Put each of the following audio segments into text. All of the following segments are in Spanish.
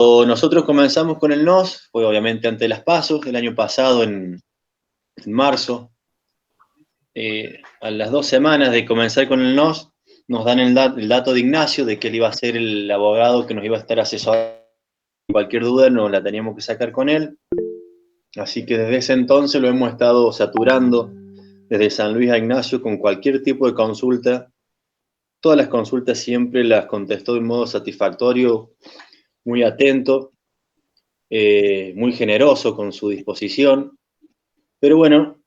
Nosotros comenzamos con el NOS, fue obviamente ante las PASO, el año pasado en marzo. A las 2 semanas de comenzar con el NOS, nos dan el dato de Ignacio de que él iba a ser el abogado que nos iba a estar asesorando. Cualquier duda no la teníamos que sacar con él. Así que desde ese entonces lo hemos estado saturando desde San Luis a Ignacio con cualquier tipo de consulta. Todas las consultas siempre las contestó de un modo satisfactorio, muy atento, muy generoso con su disposición. Pero bueno,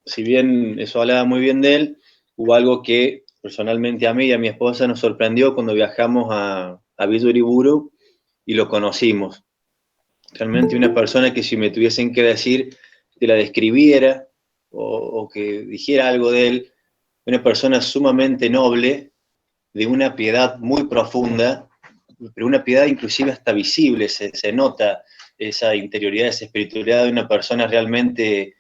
si bien eso hablaba muy bien de él, hubo algo que personalmente a mí y a mi esposa nos sorprendió cuando viajamos a Villa Uriburu y lo conocimos. Realmente una persona que si me tuviesen que decir, que la describiera o que dijera algo de él, una persona sumamente noble, de una piedad muy profunda, pero una piedad inclusive hasta visible, se nota esa interioridad, esa espiritualidad de una persona realmente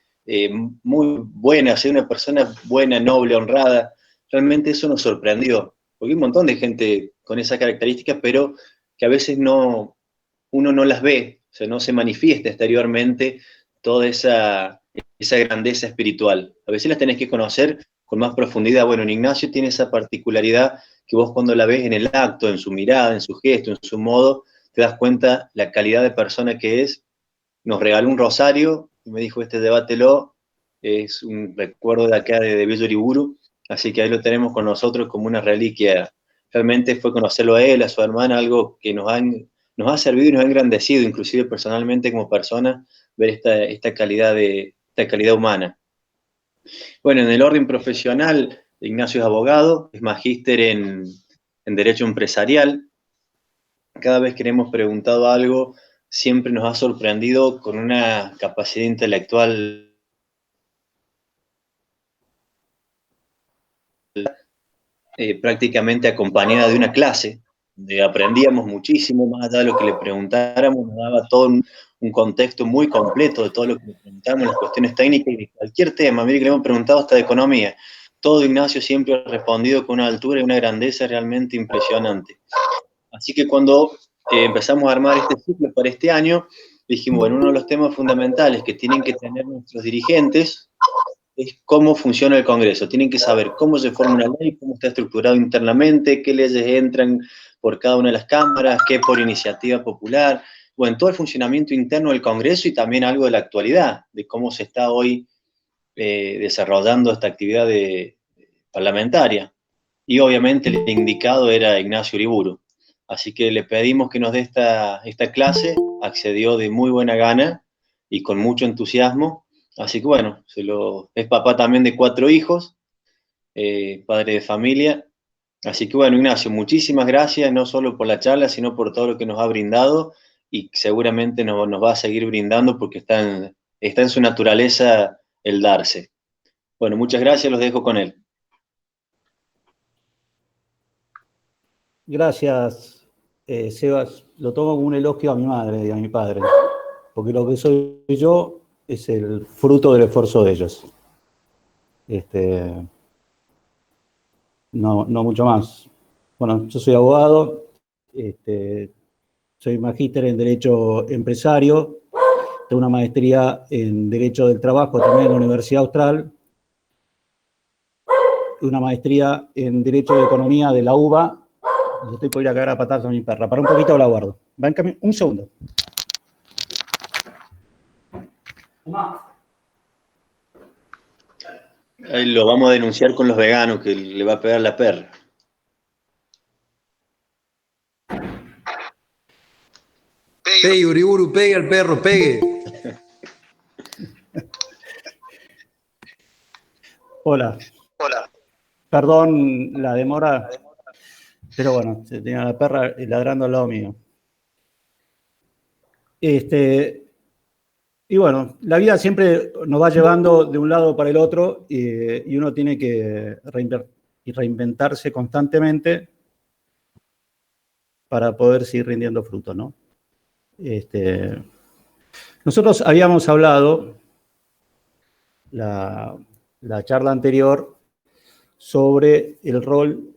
muy buena, o sea, una persona buena, noble, honrada. Realmente eso nos sorprendió, porque hay un montón de gente con esa característica, pero que a veces uno no las ve, o sea, no se manifiesta exteriormente toda esa grandeza espiritual. A veces las tenés que conocer con más profundidad. Bueno, en Ignacio tiene esa particularidad que vos cuando la ves en el acto, en su mirada, en su gesto, en su modo, te das cuenta la calidad de persona que es. Nos regaló un rosario y me dijo, debátelo, es un recuerdo de acá de Villa Uriburu, así que ahí lo tenemos con nosotros como una reliquia. Realmente fue conocerlo a él, a su hermana, algo que nos ha servido y nos ha engrandecido, inclusive personalmente como persona, ver esta calidad humana. Bueno, en el orden profesional, Ignacio es abogado, es magíster en Derecho Empresarial. Cada vez que le hemos preguntado algo, siempre nos ha sorprendido con una capacidad intelectual prácticamente acompañada de una clase, donde aprendíamos muchísimo, más allá de lo que le preguntáramos, nos daba todo un contexto muy completo de todo lo que le preguntamos, las cuestiones técnicas y de cualquier tema. Mire que le hemos preguntado hasta de economía. Todo Ignacio siempre ha respondido con una altura y una grandeza realmente impresionante. Así que cuando empezamos a armar este ciclo para este año, dijimos, bueno, uno de los temas fundamentales que tienen que tener nuestros dirigentes es cómo funciona el Congreso. Tienen que saber cómo se forma una ley, cómo está estructurado internamente, qué leyes entran por cada una de las cámaras, qué por iniciativa popular. Bueno, todo el funcionamiento interno del Congreso y también algo de la actualidad, de cómo se está hoy desarrollando esta actividad parlamentaria. Y obviamente el indicado era Ignacio Uriburu. Así que le pedimos que nos dé esta clase, accedió de muy buena gana y con mucho entusiasmo. Así que bueno, es papá también de 4 hijos, padre de familia. Así que bueno, Ignacio, muchísimas gracias, no solo por la charla, sino por todo lo que nos ha brindado y seguramente nos va a seguir brindando porque está en su naturaleza el darse. Bueno, muchas gracias, los dejo con él. Gracias, Sebas. Lo tomo como un elogio a mi madre y a mi padre, porque lo que soy yo es el fruto del esfuerzo de ellos. No mucho más. Bueno, yo soy abogado, soy magíster en Derecho Empresario, tengo una maestría en Derecho del Trabajo también en la Universidad Austral, una maestría en Derecho de Economía de la UBA. Yo estoy por ir a cagar a patadas a mi perra. Para un poquito la guardo. Un segundo. Ahí lo vamos a denunciar con los veganos, que le va a pegar la perra. Pegue, Uriburu, pegue al perro, pegue. Hola. Perdón la demora, pero bueno, se tenía la perra ladrando al lado mío. Y bueno, la vida siempre nos va llevando de un lado para el otro y uno tiene que reinventarse constantemente para poder seguir rindiendo frutos, ¿no? Nosotros habíamos hablado la charla anterior sobre el rol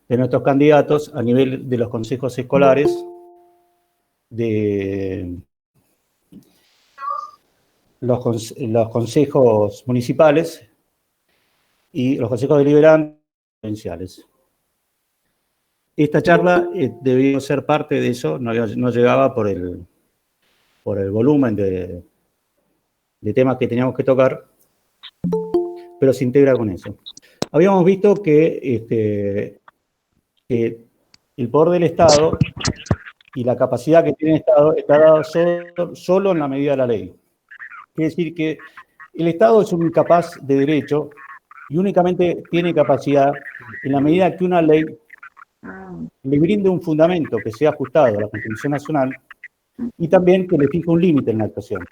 de nuestros candidatos a nivel de los consejos escolares, de los consejos municipales y los consejos deliberantes provinciales. Esta charla debió ser parte de eso, no llegaba por el volumen de temas que teníamos que tocar, pero se integra con eso. Habíamos visto que el poder del Estado y la capacidad que tiene el Estado está dado solo en la medida de la ley. Quiere decir que el Estado es un incapaz de derecho y únicamente tiene capacidad en la medida que una ley le brinde un fundamento que sea ajustado a la Constitución Nacional y también que le fije un límite en la actuación.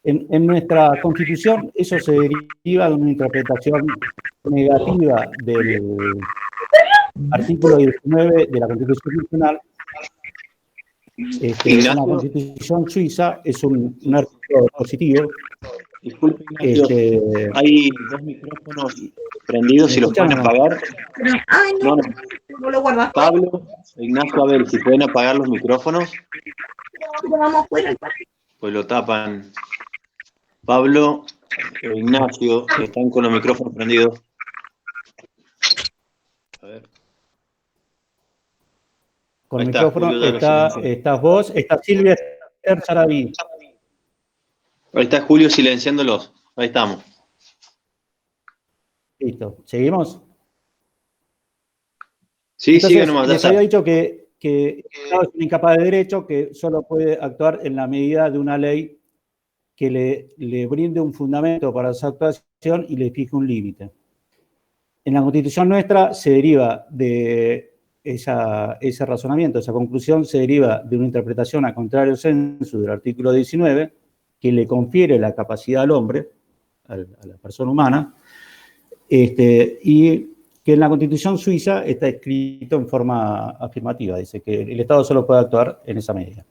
En nuestra Constitución eso se deriva de una interpretación negativa del artículo 19 de la Constitución Nacional. En la Constitución suiza es un artículo positivo. Disculpe, Ignacio, hay dos micrófonos prendidos, si los pueden apagar. No. Pablo, Ignacio, a ver, si pueden apagar los micrófonos. Pues lo tapan. Pablo e Ignacio están con los micrófonos prendidos. A ver. Con el micrófono estás vos, está Silvia Saraví. Ahí está Julio silenciándolos. Ahí estamos. Listo. ¿Seguimos? Sí, entonces, sigue nomás. Les había dicho que el Estado es un incapaz de derecho que solo puede actuar en la medida de una ley que le brinde un fundamento para su actuación y le fije un límite. En la Constitución nuestra se deriva de ese razonamiento, esa conclusión se deriva de una interpretación a contrario sensu del artículo 19, que le confiere la capacidad al hombre, a la persona humana, y que en la Constitución suiza está escrito en forma afirmativa, dice que el Estado solo puede actuar en esa medida.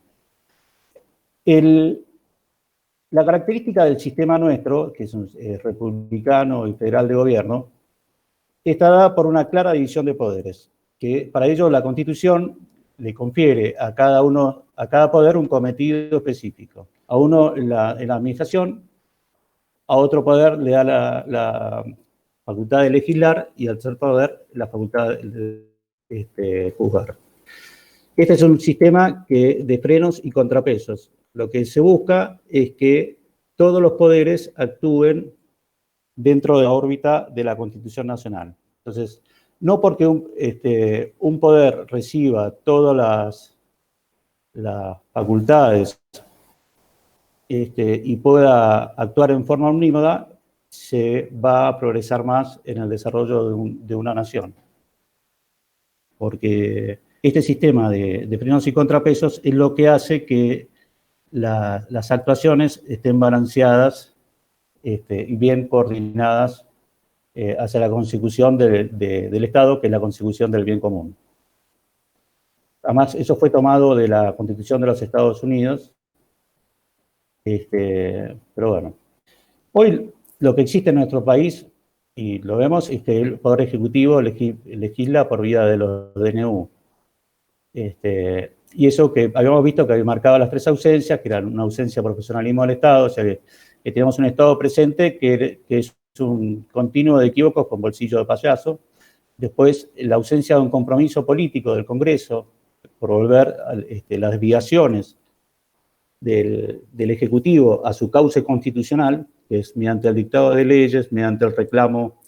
La característica del sistema nuestro, que es un republicano y federal de gobierno, está dada por una clara división de poderes, que para ello la Constitución le confiere a cada poder un cometido específico. A uno en la administración, a otro poder le da la facultad de legislar y al tercer poder la facultad de juzgar. Este es un sistema de frenos y contrapesos. Lo que se busca es que todos los poderes actúen dentro de la órbita de la Constitución Nacional. Entonces, no porque un poder reciba todas las facultades y pueda actuar en forma unímoda, se va a progresar más en el desarrollo de una nación. Porque este sistema de frenos y contrapesos es lo que hace que las actuaciones estén balanceadas y bien coordinadas hacia la consecución del Estado, que es la consecución del bien común. Además, eso fue tomado de la Constitución de los Estados Unidos, pero bueno. Hoy lo que existe en nuestro país, y lo vemos, es que el Poder Ejecutivo legisla por vía de los DNU. Y eso que habíamos visto que marcaba las tres ausencias, que eran una ausencia de profesionalismo del Estado, o sea que tenemos un Estado presente que es un continuo de equívocos con bolsillo de payaso. Después, la ausencia de un compromiso político del Congreso por volver las desviaciones del Ejecutivo a su cauce constitucional, que es mediante el dictado de leyes, mediante el reclamo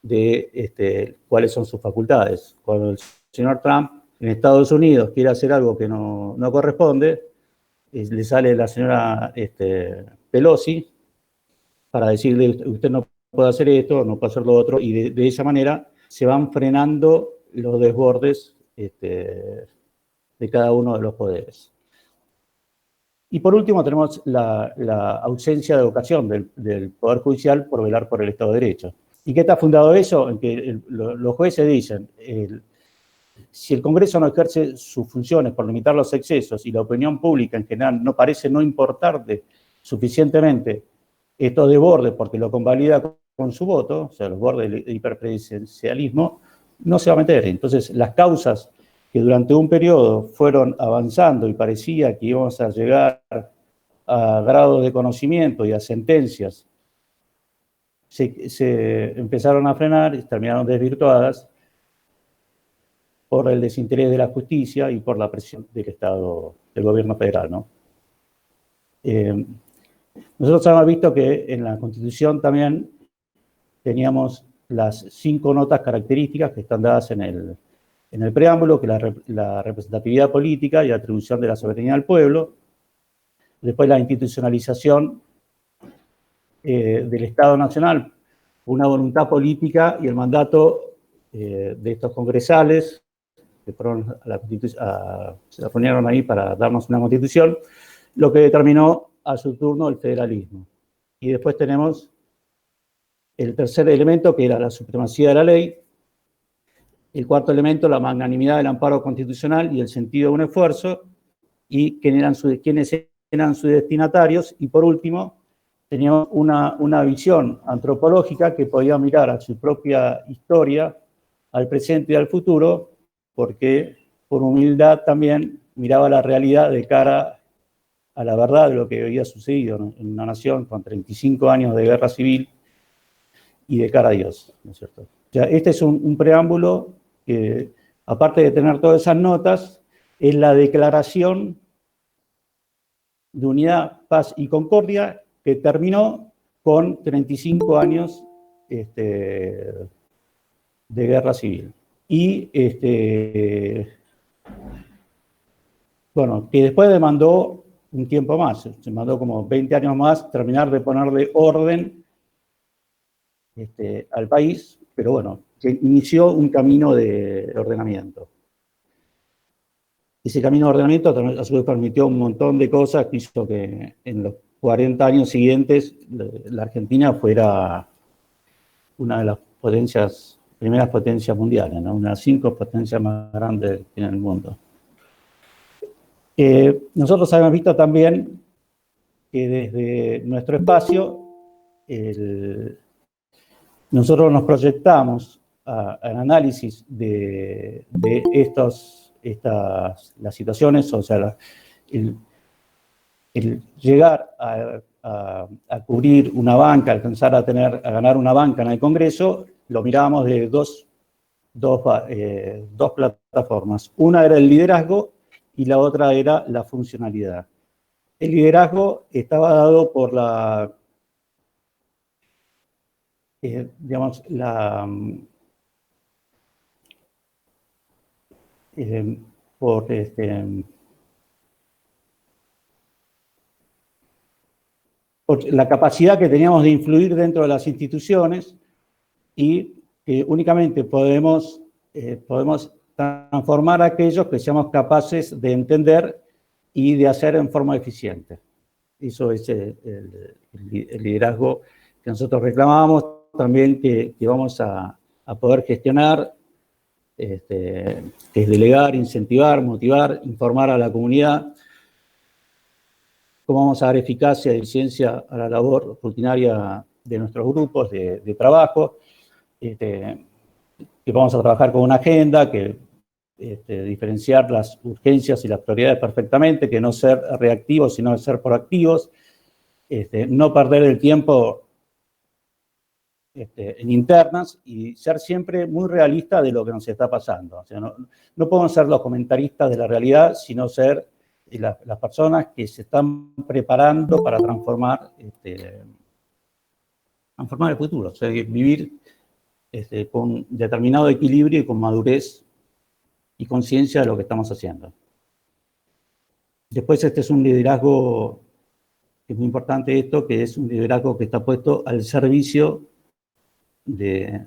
de cuáles son sus facultades. Cuando el señor Trump en Estados Unidos quiere hacer algo que no corresponde, le sale la señora Pelosi para decirle, usted no puede hacer esto, no puede hacer lo otro, y de esa manera se van frenando los desbordes de cada uno de los poderes. Y por último tenemos la ausencia de vocación del Poder Judicial por velar por el Estado de Derecho. ¿Y qué está fundado eso? En que los jueces dicen, si el Congreso no ejerce sus funciones por limitar los excesos y la opinión pública en general no parece no importarle suficientemente estos desbordes porque lo convalida con su voto, o sea, los bordes del hiperpresidencialismo, no se va a meter. Entonces, las causas que durante un periodo fueron avanzando y parecía que íbamos a llegar a grados de conocimiento y a sentencias, se empezaron a frenar y terminaron desvirtuadas por el desinterés de la justicia y por la presión del Estado, del gobierno federal, ¿no? Nosotros hemos visto que en la Constitución también teníamos las 5 notas características que están dadas en el preámbulo, que es la representatividad política y atribución de la soberanía al pueblo. Después la institucionalización del Estado Nacional, una voluntad política y el mandato de estos congresales que fueron se la reunieron ahí para darnos una constitución, lo que determinó a su turno el federalismo. Y después tenemos el tercer elemento, que era la supremacía de la ley. El cuarto elemento, la magnanimidad del amparo constitucional y el sentido de un esfuerzo, y quiénes eran sus destinatarios. Y por último, teníamos una visión antropológica que podía mirar a su propia historia, al presente y al futuro, porque por humildad también miraba la realidad de cara a la verdad de lo que había sucedido en una nación con 35 años de guerra civil y de cara a Dios, ¿no es cierto? O sea, este es un preámbulo que, aparte de tener todas esas notas, es la declaración de unidad, paz y concordia que terminó con 35 años de guerra civil. Y, bueno, que después demandó un tiempo más, se mandó como 20 años más terminar de ponerle orden al país, pero bueno, que inició un camino de ordenamiento. Ese camino de ordenamiento a su vez permitió un montón de cosas que hizo que en los 40 años siguientes la Argentina fuera una de las primeras potencias mundiales, ¿no? Una de las 5 potencias más grandes en el mundo. Nosotros habíamos visto también que desde nuestro espacio nosotros nos proyectamos al análisis de las situaciones, o sea, el llegar a cubrir una banca, alcanzar a ganar una banca en el Congreso, lo mirábamos de dos plataformas. Una era el liderazgo y la otra era la funcionalidad. El liderazgo estaba dado por por la capacidad que teníamos de influir dentro de las instituciones y únicamente podemos transformar a aquellos que seamos capaces de entender y de hacer en forma eficiente. Eso es el liderazgo que nosotros reclamábamos, también que vamos a poder gestionar, que es delegar, incentivar, motivar, informar a la comunidad, cómo vamos a dar eficacia y eficiencia a la labor rutinaria de nuestros grupos de trabajo, que vamos a trabajar con una agenda, que diferenciar las urgencias y las prioridades perfectamente, que no ser reactivos, sino ser proactivos, no perder el tiempo en internas y ser siempre muy realistas de lo que nos está pasando. O sea, no podemos ser los comentaristas de la realidad, sino ser las personas que se están preparando para transformar el futuro. O sea, vivir con determinado equilibrio y con madurez y conciencia de lo que estamos haciendo. Después este es un liderazgo, que es muy importante esto, que es un liderazgo que está puesto al servicio de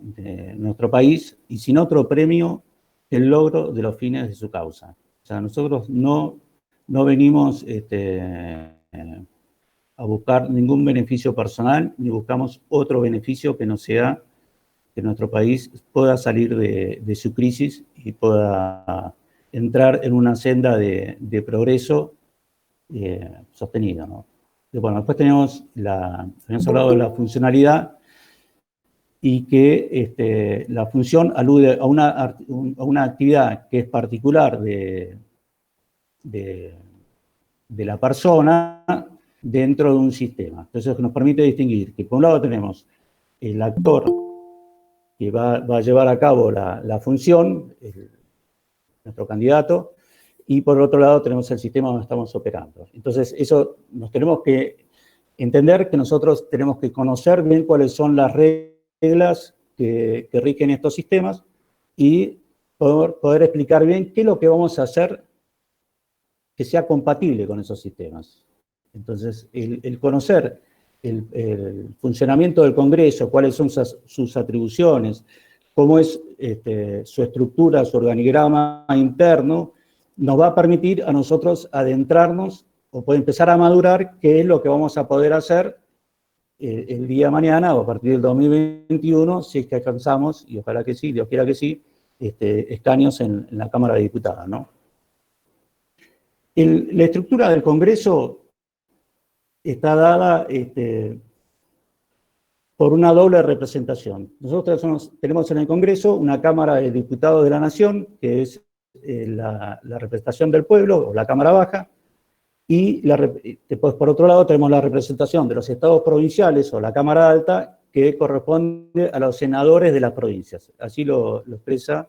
nuestro país y sin otro premio el logro de los fines de su causa. O sea, nosotros no venimos a buscar ningún beneficio personal, ni buscamos otro beneficio que no sea que nuestro país pueda salir de su crisis y pueda entrar en una senda de progreso sostenido, ¿no? Bueno, después habíamos hablado de la funcionalidad, y que la función alude a una actividad que es particular de la persona dentro de un sistema. Entonces nos permite distinguir que por un lado tenemos el actor que va a llevar a cabo la función, nuestro candidato, y por otro lado tenemos el sistema donde estamos operando. Entonces eso nos tenemos que entender que nosotros tenemos que conocer bien cuáles son las reglas que rigen estos sistemas y poder explicar bien qué es lo que vamos a hacer que sea compatible con esos sistemas. Entonces, el conocer el funcionamiento del Congreso, cuáles son sus atribuciones, cómo es su estructura, su organigrama interno, nos va a permitir a nosotros adentrarnos o poder empezar a madurar qué es lo que vamos a poder hacer el día de mañana o a partir del 2021, si es que alcanzamos, y ojalá que sí, Dios quiera que sí, escaños en la Cámara de Diputados, ¿no? La estructura del Congreso está dada por una doble representación. Nosotros tenemos en el Congreso una Cámara de Diputados de la Nación, que es la representación del pueblo, o la Cámara Baja, y después, por otro lado, tenemos la representación de los estados provinciales, o la Cámara Alta, que corresponde a los senadores de las provincias. Así lo expresa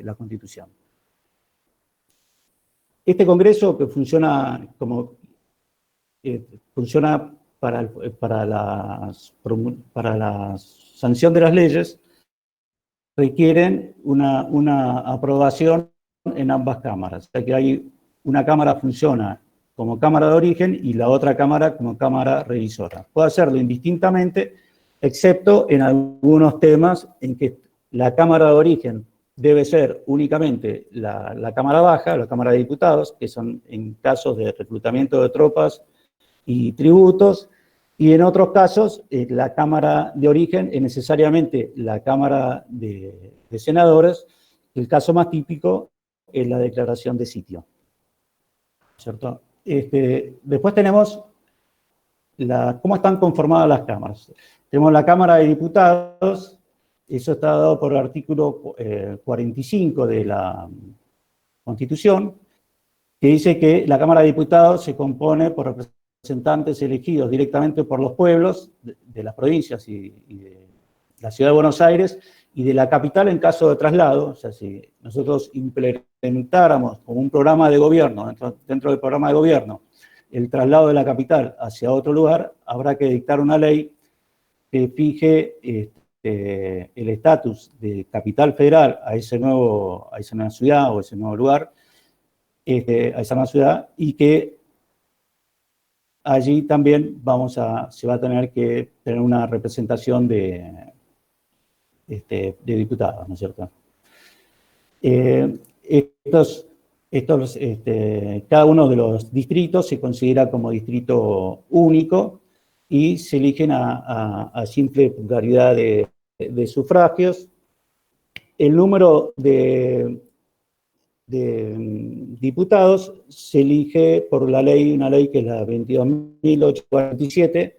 la Constitución. Este Congreso, que funciona para la sanción de las leyes, requieren una aprobación en ambas cámaras. O sea que hay una cámara funciona como cámara de origen y la otra cámara como cámara revisora. Puede hacerlo indistintamente, excepto en algunos temas en que la cámara de origen debe ser únicamente la Cámara Baja, la Cámara de Diputados, que son en casos de reclutamiento de tropas y tributos, y en otros casos la Cámara de Origen es necesariamente la Cámara de Senadores. El caso más típico es la declaración de sitio, ¿cierto? Después tenemos cómo están conformadas las cámaras. Tenemos la Cámara de Diputados. Eso está dado por el artículo 45 de la Constitución, que dice que la Cámara de Diputados se compone por representantes elegidos directamente por los pueblos de las provincias y de la Ciudad de Buenos Aires y de la capital en caso de traslado. O sea, si nosotros implementáramos como un programa de gobierno, dentro del programa de gobierno, el traslado de la capital hacia otro lugar, habrá que dictar una ley que fije el estatus de capital federal a esa nueva ciudad o ese nuevo lugar, a esa nueva ciudad, y que allí también se va a tener que tener una representación de diputados, ¿no es cierto? Cada uno de los distritos se considera como distrito único y se eligen a simple pluralidad de sufragios. El número de diputados se elige por una ley que es la 22.847,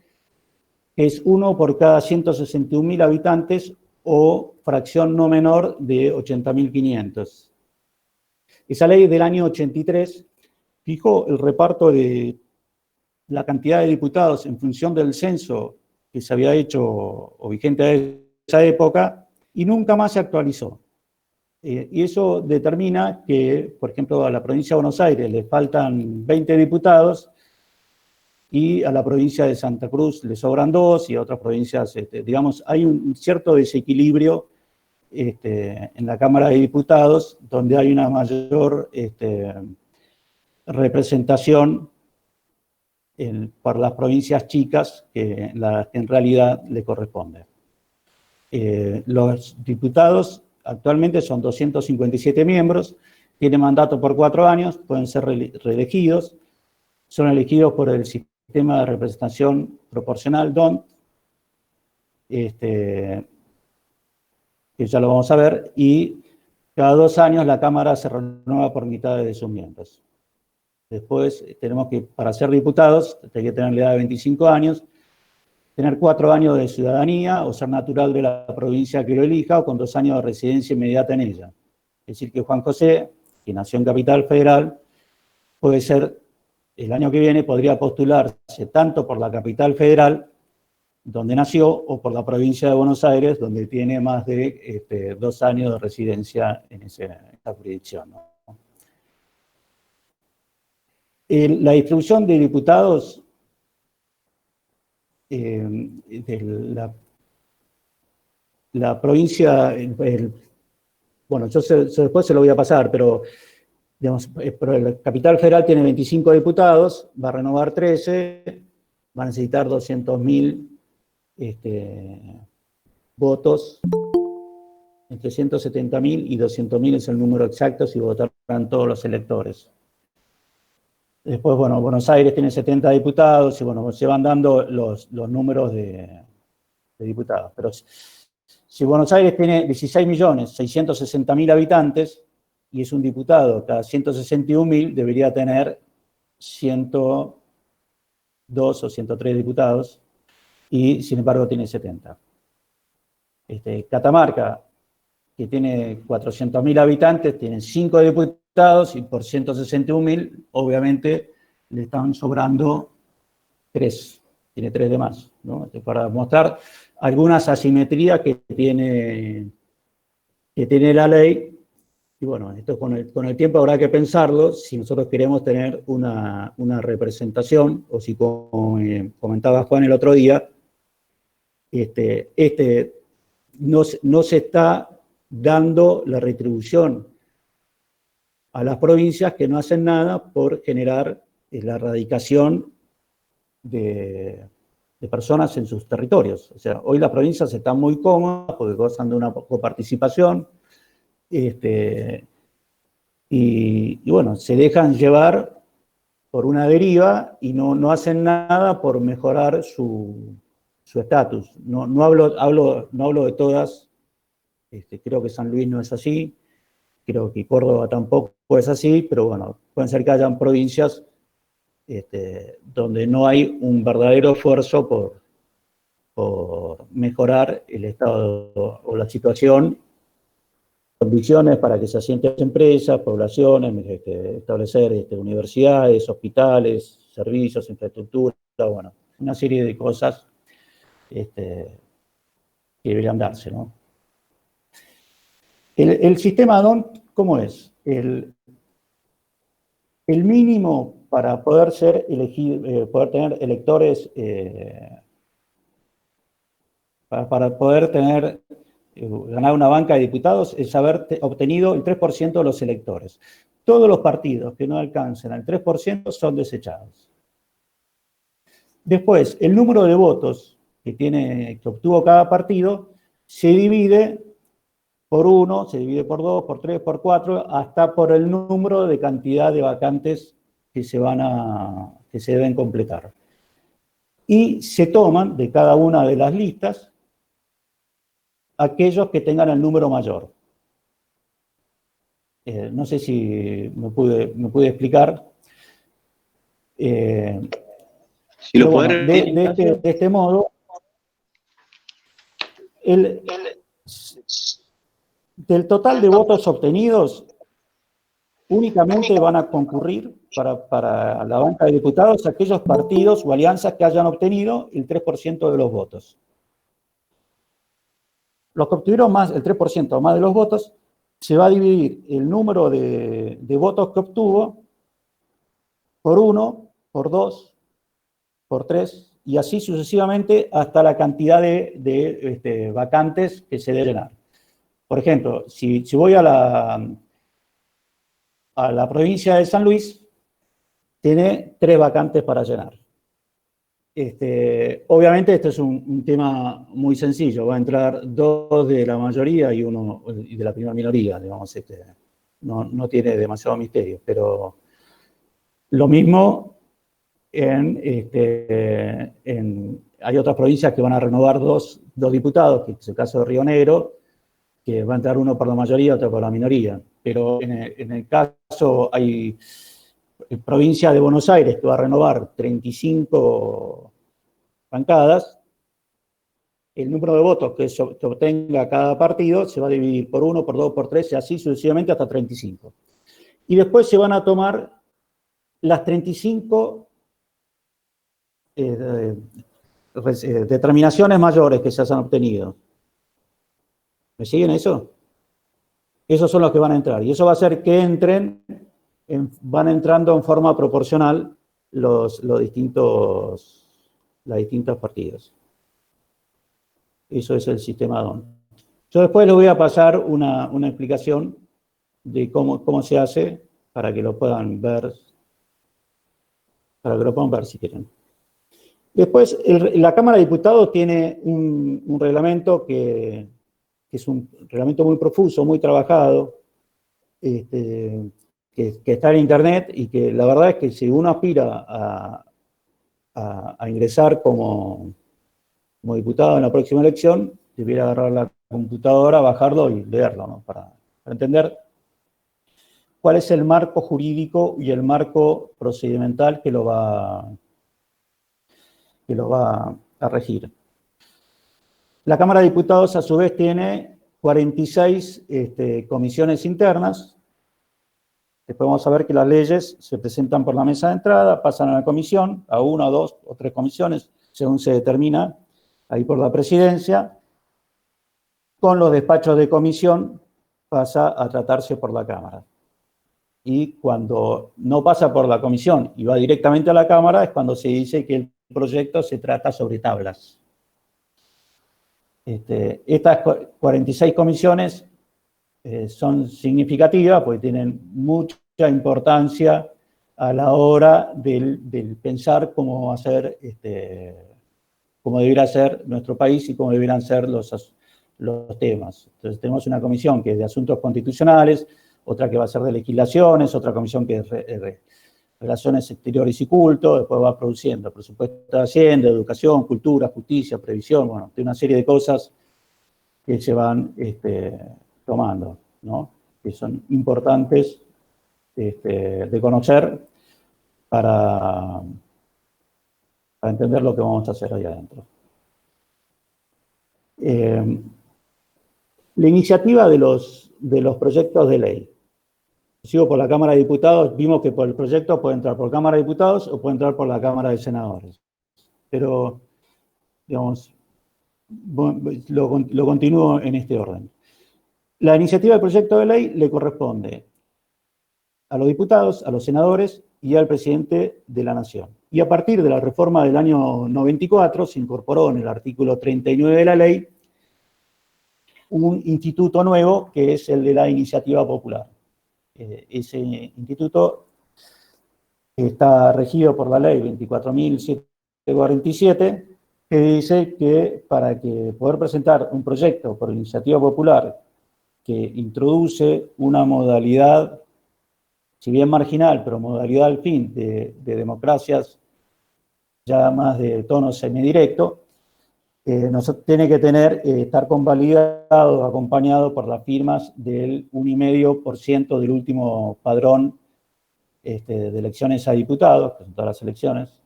que es 1 por cada 161.000 habitantes o fracción no menor de 80.500. Esa ley del año 83 fijó el reparto de la cantidad de diputados en función del censo que se había hecho o vigente de esa época y nunca más se actualizó. Y eso determina que, por ejemplo, a la provincia de Buenos Aires le faltan 20 diputados y a la provincia de Santa Cruz le sobran 2 y a otras provincias, digamos, hay un cierto desequilibrio en la Cámara de Diputados, donde hay una mayor representación por las provincias chicas que en realidad le corresponde. Los diputados actualmente son 257 miembros, tienen mandato por 4 años, pueden ser reelegidos, son elegidos por el sistema de representación proporcional, DONT, que ya lo vamos a ver, y cada 2 años la Cámara se renueva por mitad de sus miembros. Después tenemos que, para ser diputados, hay que tener la edad de 25 años, tener 4 años de ciudadanía o ser natural de la provincia que lo elija o con 2 años de residencia inmediata en ella. Es decir, que Juan José, que nació en Capital Federal, puede ser, el año que viene, podría postularse tanto por la Capital Federal, donde nació, o por la provincia de Buenos Aires, donde tiene más de 2 años de residencia en esa jurisdicción, ¿no? La distribución de diputados de la provincia, bueno, yo después se lo voy a pasar, pero digamos, la Capital Federal tiene 25 diputados, va a renovar 13, va a necesitar 200.000 votos, entre 170.000 y 200.000 es el número exacto si votaran todos los electores. Después, bueno, Buenos Aires tiene 70 diputados y, bueno, se van dando los números de diputados. Pero si Buenos Aires tiene 16.660.000 habitantes y es un diputado cada 161.000, debería tener 102 o 103 diputados y, sin embargo, tiene 70. Catamarca, que tiene 400.000 habitantes, tiene 5 diputados y por 161.000, obviamente, le están sobrando 3. Tiene 3 de más, ¿no? Para mostrar algunas asimetrías que tiene la ley. Y bueno, esto con el tiempo habrá que pensarlo, si nosotros queremos tener una representación, o si, como comentaba Juan el otro día, no se está dando la retribución a las provincias que no hacen nada por generar la erradicación de personas en sus territorios. O sea, hoy las provincias están muy cómodas porque gozan de una coparticipación, y bueno, se dejan llevar por una deriva y no hacen nada por mejorar su estatus. No hablo de todas. Creo que San Luis no es así, creo que Córdoba tampoco es así, pero bueno, pueden ser que hayan provincias donde no hay un verdadero esfuerzo por mejorar el estado o la situación, condiciones para que se asienten empresas, poblaciones, establecer universidades, hospitales, servicios, infraestructura, bueno, una serie de cosas que deberían darse, ¿no? El sistema DONT, ¿cómo es? El mínimo para poder ser elegido, poder tener electores, para poder ganar una banca de diputados, es haber obtenido el 3% de los electores. Todos los partidos que no alcancen al 3% son desechados. Después, el número de votos que obtuvo cada partido se divide por 1, se divide por 2, por 3, por 4, hasta por el número de cantidad de vacantes que se deben completar. Y se toman de cada una de las listas aquellos que tengan el número mayor. No sé si me pude explicar. Si lo bueno, de este modo, del total de votos obtenidos, únicamente van a concurrir para la banca de diputados aquellos partidos o alianzas que hayan obtenido el 3% de los votos. Los que obtuvieron más, el 3% o más de los votos, se va a dividir el número de votos que obtuvo por 1, por 2, por 3, y así sucesivamente hasta la cantidad de vacantes que se deben llenar. Por ejemplo, si voy a la provincia de San Luis, tiene 3 vacantes para llenar. Obviamente este es un tema muy sencillo, va a entrar 2 de la mayoría y 1 de la primera minoría, digamos, no tiene demasiado misterio, pero lo mismo hay otras provincias que van a renovar 2 diputados, que es el caso de Río Negro, que va a entrar uno por la mayoría, otro por la minoría, pero en el caso hay provincia de Buenos Aires que va a renovar 35 bancadas, el número de votos que obtenga cada partido se va a dividir por 1, por 2, por 3, y así sucesivamente hasta 35. Y después se van a tomar las 35 determinaciones mayores que se hayan obtenido. ¿Me siguen eso? Esos son los que van a entrar. Y eso va a hacer que van entrando en forma proporcional los distintos partidos. Eso es el sistema DON. Yo después les voy a pasar una explicación de cómo se hace para que lo puedan ver, si quieren. Después, la Cámara de Diputados tiene un reglamento que es un reglamento muy profuso, muy trabajado, que está en Internet y que la verdad es que si uno aspira a ingresar como diputado en la próxima elección, debiera agarrar la computadora, bajarlo y leerlo, ¿no? Para entender cuál es el marco jurídico y el marco procedimental que lo va a regir. La Cámara de Diputados, a su vez, tiene 46 comisiones internas. Después vamos a ver que las leyes se presentan por la mesa de entrada, pasan a la comisión, a 1, 2 o 3 comisiones, según se determina ahí por la presidencia. Con los despachos de comisión pasa a tratarse por la Cámara. Y cuando no pasa por la comisión y va directamente a la Cámara es cuando se dice que el proyecto se trata sobre tablas. Estas 46 comisiones son significativas porque tienen mucha importancia a la hora del pensar cómo va a ser, cómo debiera ser nuestro país y cómo debieran ser los temas. Entonces tenemos una comisión que es de asuntos constitucionales, otra que va a ser de legislaciones, otra comisión que es relaciones exteriores y culto, después va produciendo presupuesto de Hacienda, educación, cultura, justicia, previsión, bueno, de una serie de cosas que se van tomando, ¿no? Que son importantes de conocer para entender lo que vamos a hacer ahí adentro. La iniciativa de los proyectos de ley. Sigo por la Cámara de Diputados, vimos que por el proyecto puede entrar por Cámara de Diputados o puede entrar por la Cámara de Senadores. Pero, digamos, lo continúo en este orden. La iniciativa del proyecto de ley le corresponde a los diputados, a los senadores y al presidente de la Nación. Y a partir de la reforma del año 94 se incorporó en el artículo 39 de la ley un instituto nuevo que es el de la iniciativa popular. Ese instituto está regido por la ley 24.747, que dice que para poder presentar un proyecto por iniciativa popular que introduce una modalidad, si bien marginal, pero modalidad al fin de democracias ya más de tono semidirecto, tiene que estar convalidado, acompañado por las firmas del 1,5% del último padrón de elecciones a diputados, que son todas las elecciones,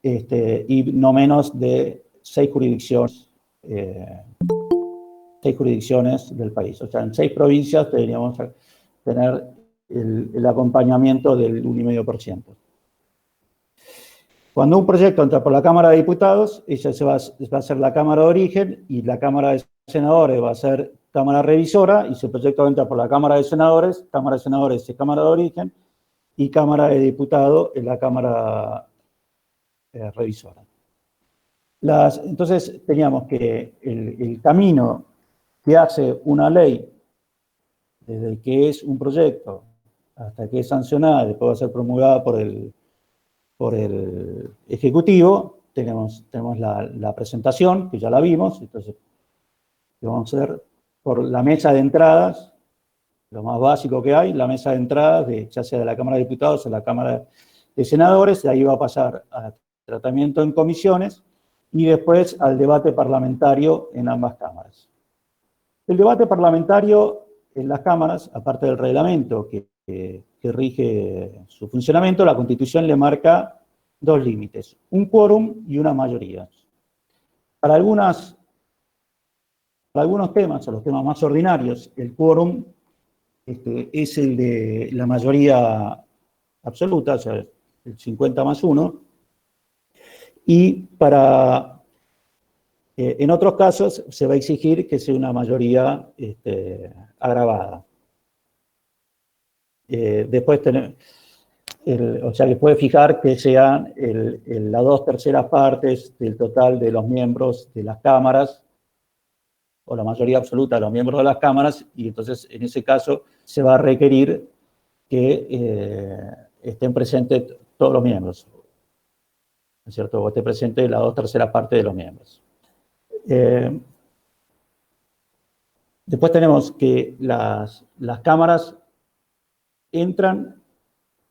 y no menos de 6 jurisdicciones del país. O sea, en 6 provincias deberíamos tener el acompañamiento del 1,5%. Cuando un proyecto entra por la Cámara de Diputados, ella va a ser la Cámara de Origen y la Cámara de Senadores va a ser Cámara Revisora, y si el proyecto entra por la Cámara de Senadores es Cámara de Origen y Cámara de Diputados es la Cámara Revisora. Entonces teníamos que el camino que hace una ley desde que es un proyecto hasta que es sancionada, después va a ser promulgada por el Ejecutivo, tenemos la presentación, que ya la vimos, entonces vamos a hacer por la mesa de entradas, lo más básico que hay, la mesa de entradas, ya sea de la Cámara de Diputados o la Cámara de Senadores, de ahí va a pasar a tratamiento en comisiones y después al debate parlamentario en ambas cámaras. El debate parlamentario en las cámaras, aparte del reglamento que rige su funcionamiento, la Constitución le marca 2 límites, un quórum y una mayoría. Para algunos temas, o los temas más ordinarios, el quórum es el de la mayoría absoluta, o sea, el 50 más 1, y en otros casos se va a exigir que sea una mayoría agravada. Después o sea, que puede fijar que sean las 2/3 partes del total de los miembros de las cámaras, o la mayoría absoluta de los miembros de las cámaras, y entonces en ese caso se va a requerir que estén presentes todos los miembros, ¿no es cierto? O esté presente la 2/3 parte de los miembros. Después tenemos que las cámaras entran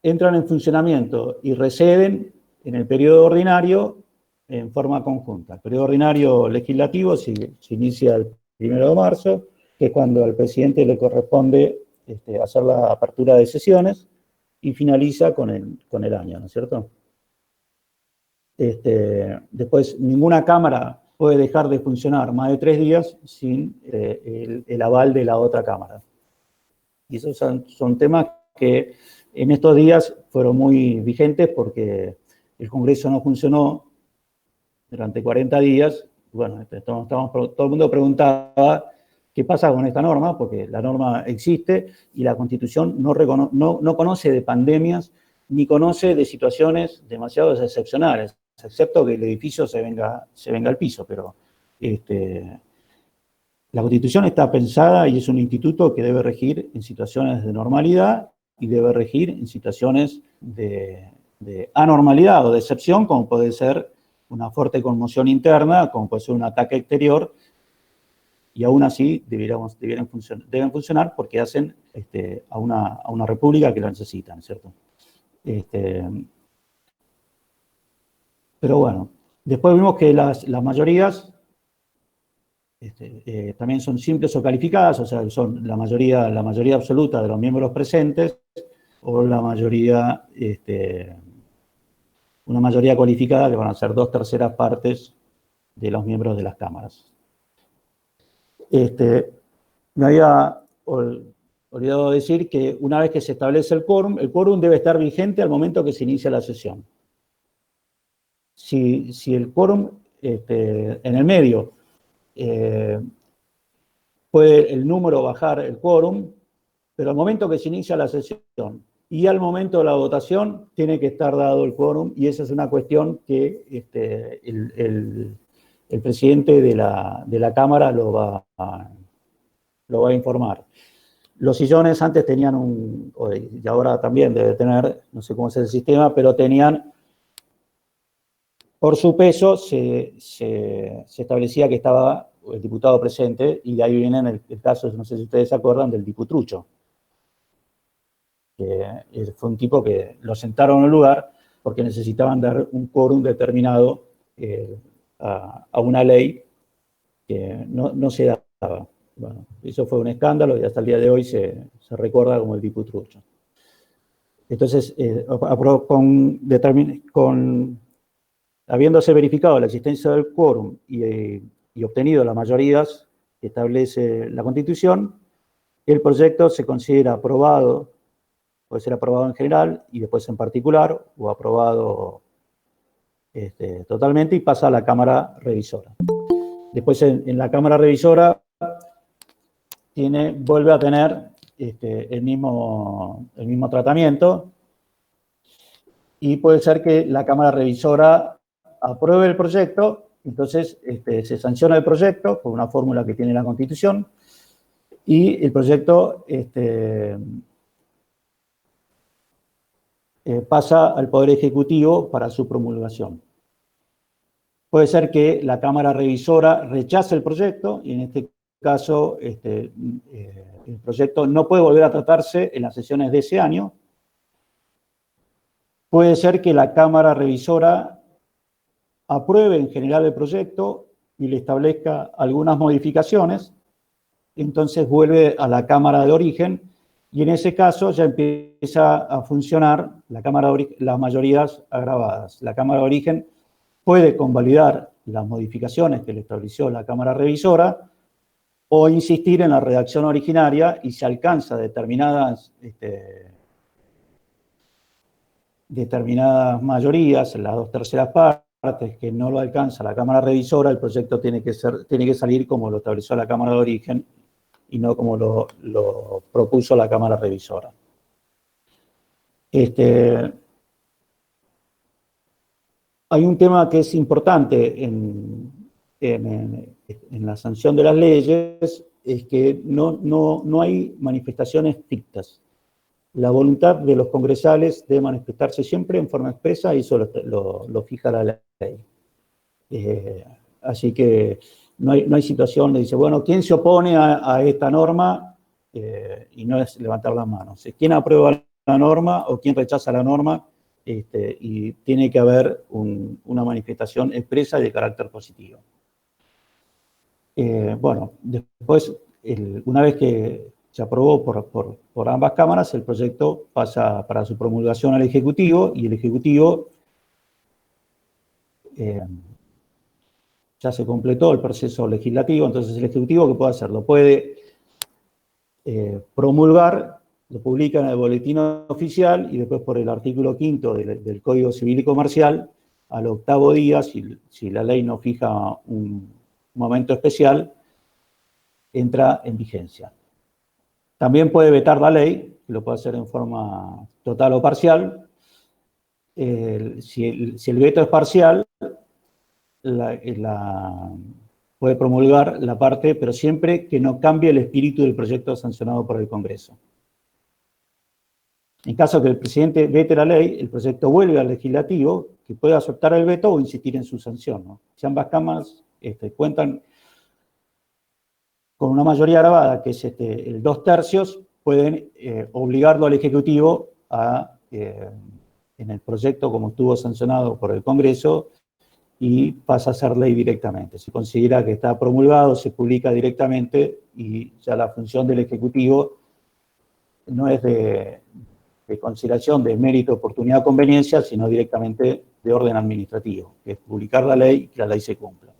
en funcionamiento y receden en el periodo ordinario en forma conjunta. El periodo ordinario legislativo se inicia el 1 de marzo, que es cuando al presidente le corresponde hacer la apertura de sesiones, y finaliza con el año, ¿no es cierto? Después, ninguna cámara puede dejar de funcionar más de 3 días sin el aval de la otra cámara. Y esos son temas que en estos días fueron muy vigentes porque el Congreso no funcionó durante 40 días. Bueno, todo el mundo preguntaba qué pasa con esta norma, porque la norma existe y la Constitución no conoce de pandemias ni conoce de situaciones demasiado excepcionales, excepto que el edificio se venga al piso, pero la Constitución está pensada y es un instituto que debe regir en situaciones de normalidad y debe regir en situaciones de anormalidad o de excepción, como puede ser una fuerte conmoción interna, como puede ser un ataque exterior, y aún así deben funcionar porque hacen a una república que la necesitan, ¿cierto? Pero bueno, después vimos que las mayorías también son simples o calificadas, o sea, son la mayoría absoluta de los miembros presentes, o una mayoría cualificada, que van a ser 2/3 partes de los miembros de las cámaras. Me había olvidado decir que una vez que se establece el quórum debe estar vigente al momento que se inicia la sesión. Si el quórum en el medio puede el número bajar el quórum, pero al momento que se inicia la sesión y al momento de la votación tiene que estar dado el quórum, y esa es una cuestión que el presidente de la Cámara lo va a informar. Los sillones antes tenían y ahora también debe tener, no sé cómo es el sistema, pero tenían, por su peso, se establecía que estaba el diputado presente, y de ahí viene el caso, no sé si ustedes se acuerdan, del diputrucho. Que fue un tipo que lo sentaron en un lugar porque necesitaban dar un quórum determinado a una ley que no se daba. Bueno, eso fue un escándalo y hasta el día de hoy se recuerda como el diputrucho. Entonces, habiéndose verificado la existencia del quórum y obtenido las mayorías que establece la Constitución, el proyecto se considera aprobado. Puede ser aprobado en general y después en particular, o aprobado totalmente, y pasa a la Cámara Revisora. Después en la Cámara Revisora vuelve a tener el mismo tratamiento, y puede ser que la Cámara Revisora apruebe el proyecto, entonces se sanciona el proyecto por una fórmula que tiene la Constitución, y el proyecto pasa al Poder Ejecutivo para su promulgación. Puede ser que la Cámara Revisora rechace el proyecto, y en este caso el proyecto no puede volver a tratarse en las sesiones de ese año. Puede ser que la Cámara Revisora apruebe en general el proyecto y le establezca algunas modificaciones, entonces vuelve a la Cámara de Origen, y en ese caso ya empieza a funcionar las mayorías agravadas. La Cámara de Origen puede convalidar las modificaciones que le estableció la Cámara Revisora o insistir en la redacción originaria, y se alcanza determinadas mayorías, las 2/3 partes, que no lo alcanza la Cámara Revisora, el proyecto tiene que salir como lo estableció la Cámara de Origen y no como lo propuso la Cámara Revisora. Hay un tema que es importante en la sanción de las leyes, es que no hay manifestaciones fictas. La voluntad de los congresales debe manifestarse siempre en forma expresa, y eso lo fija la ley. Así que no hay situación de dice, bueno, ¿quién se opone a esta norma? Y no es levantar las manos. ¿Quién aprueba la norma o quién rechaza la norma? Y tiene que haber una manifestación expresa y de carácter positivo. Bueno, después, una vez que se aprobó por ambas cámaras, el proyecto pasa para su promulgación al Ejecutivo, y el Ejecutivo ya se completó el proceso legislativo. Entonces, el Ejecutivo, ¿qué puede hacer? Lo puede promulgar, lo publica en el boletín oficial, y después, por el artículo 5º del Código Civil y Comercial, al 8º día, si la ley no fija un momento especial, entra en vigencia. También puede vetar la ley, que lo puede hacer en forma total o parcial. Si el veto es parcial, puede promulgar la parte, pero siempre que no cambie el espíritu del proyecto sancionado por el Congreso. En caso que el presidente vete la ley, el proyecto vuelve al legislativo, que puede aceptar el veto o insistir en su sanción, ¿no? Si ambas cámaras cuentan con una mayoría grabada, que es el 2/3, pueden obligarlo al Ejecutivo en el proyecto, como estuvo sancionado por el Congreso, y pasa a ser ley directamente. Se considera que está promulgado, se publica directamente, y ya la función del Ejecutivo no es de consideración de mérito, oportunidad, conveniencia, sino directamente de orden administrativo, que es publicar la ley y que la ley se cumpla.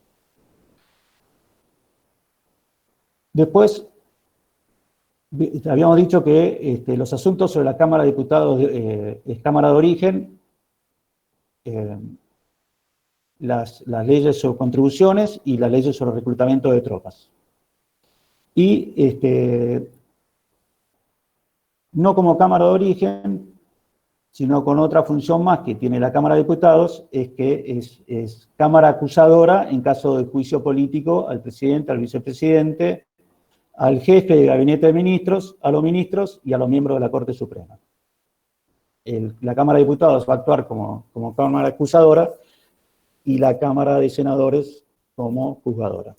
Después, habíamos dicho que los asuntos sobre la Cámara de Diputados es Cámara de Origen, las leyes sobre contribuciones y las leyes sobre reclutamiento de tropas. Y no como Cámara de Origen, sino con otra función más que tiene la Cámara de Diputados, es que es Cámara acusadora en caso de juicio político al presidente, al vicepresidente, al jefe de gabinete de ministros, a los ministros y a los miembros de la Corte Suprema. La Cámara de Diputados va a actuar como Cámara acusadora, y la Cámara de Senadores como juzgadora.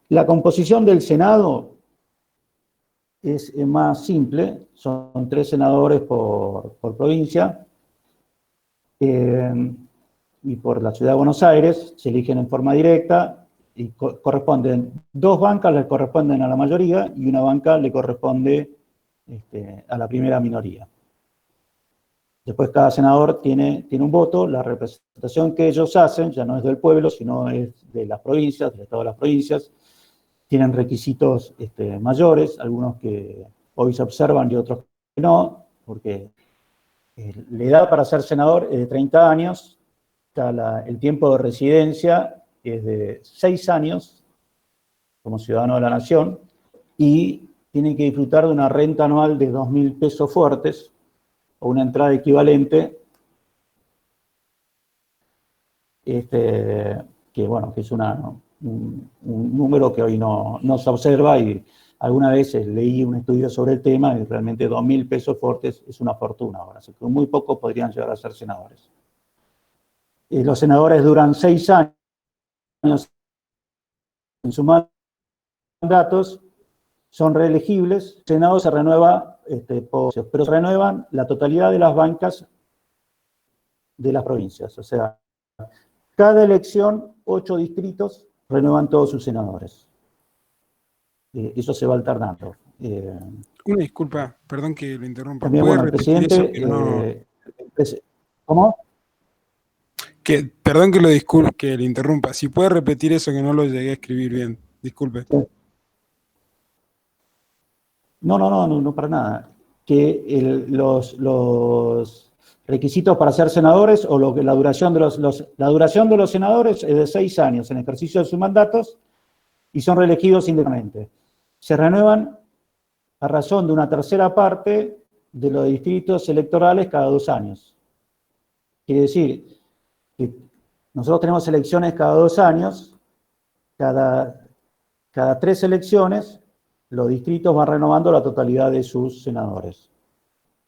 La composición del Senado es más simple, son 3 senadores por provincia, y por la Ciudad de Buenos Aires se eligen en forma directa, y corresponden 2 bancas, le corresponden a la mayoría, y 1 banca le corresponde a la primera minoría. Después cada senador tiene un voto. La representación que ellos hacen ya no es del pueblo, sino es de las provincias, del Estado de las provincias. Tienen requisitos mayores, algunos que hoy se observan y otros que no, porque la edad para ser senador es de 30 años, el tiempo de residencia es de 6 años como ciudadano de la nación, y tienen que disfrutar de una renta anual de 2.000 pesos fuertes, o una entrada equivalente, que es un número que hoy no se observa, y alguna vez leí un estudio sobre el tema, y realmente 2.000 pesos fuertes es una fortuna ahora, así que muy pocos podrían llegar a ser senadores. Los senadores duran 6 años en sus mandatos, son reelegibles. El Senado se renueva, pero se renuevan la totalidad de las bancas de las provincias. O sea, cada elección, 8 distritos renuevan todos sus senadores. Eso se va alternando. Una disculpa, perdón que lo interrumpa. También, ¿Puede el repetir presidente... eso? Que no... ¿Cómo? Perdón que le interrumpa. Si puede repetir eso, que no lo llegué a escribir bien. Disculpe. No, para nada. Que los requisitos para ser senadores o la duración de la duración de los senadores es de 6 años en ejercicio de sus mandatos y son reelegidos íntegramente. Se renuevan a razón de una tercera parte de los distritos electorales cada 2 años. Quiere decir que nosotros tenemos elecciones cada 2 años, cada 3 elecciones, los distritos van renovando la totalidad de sus senadores.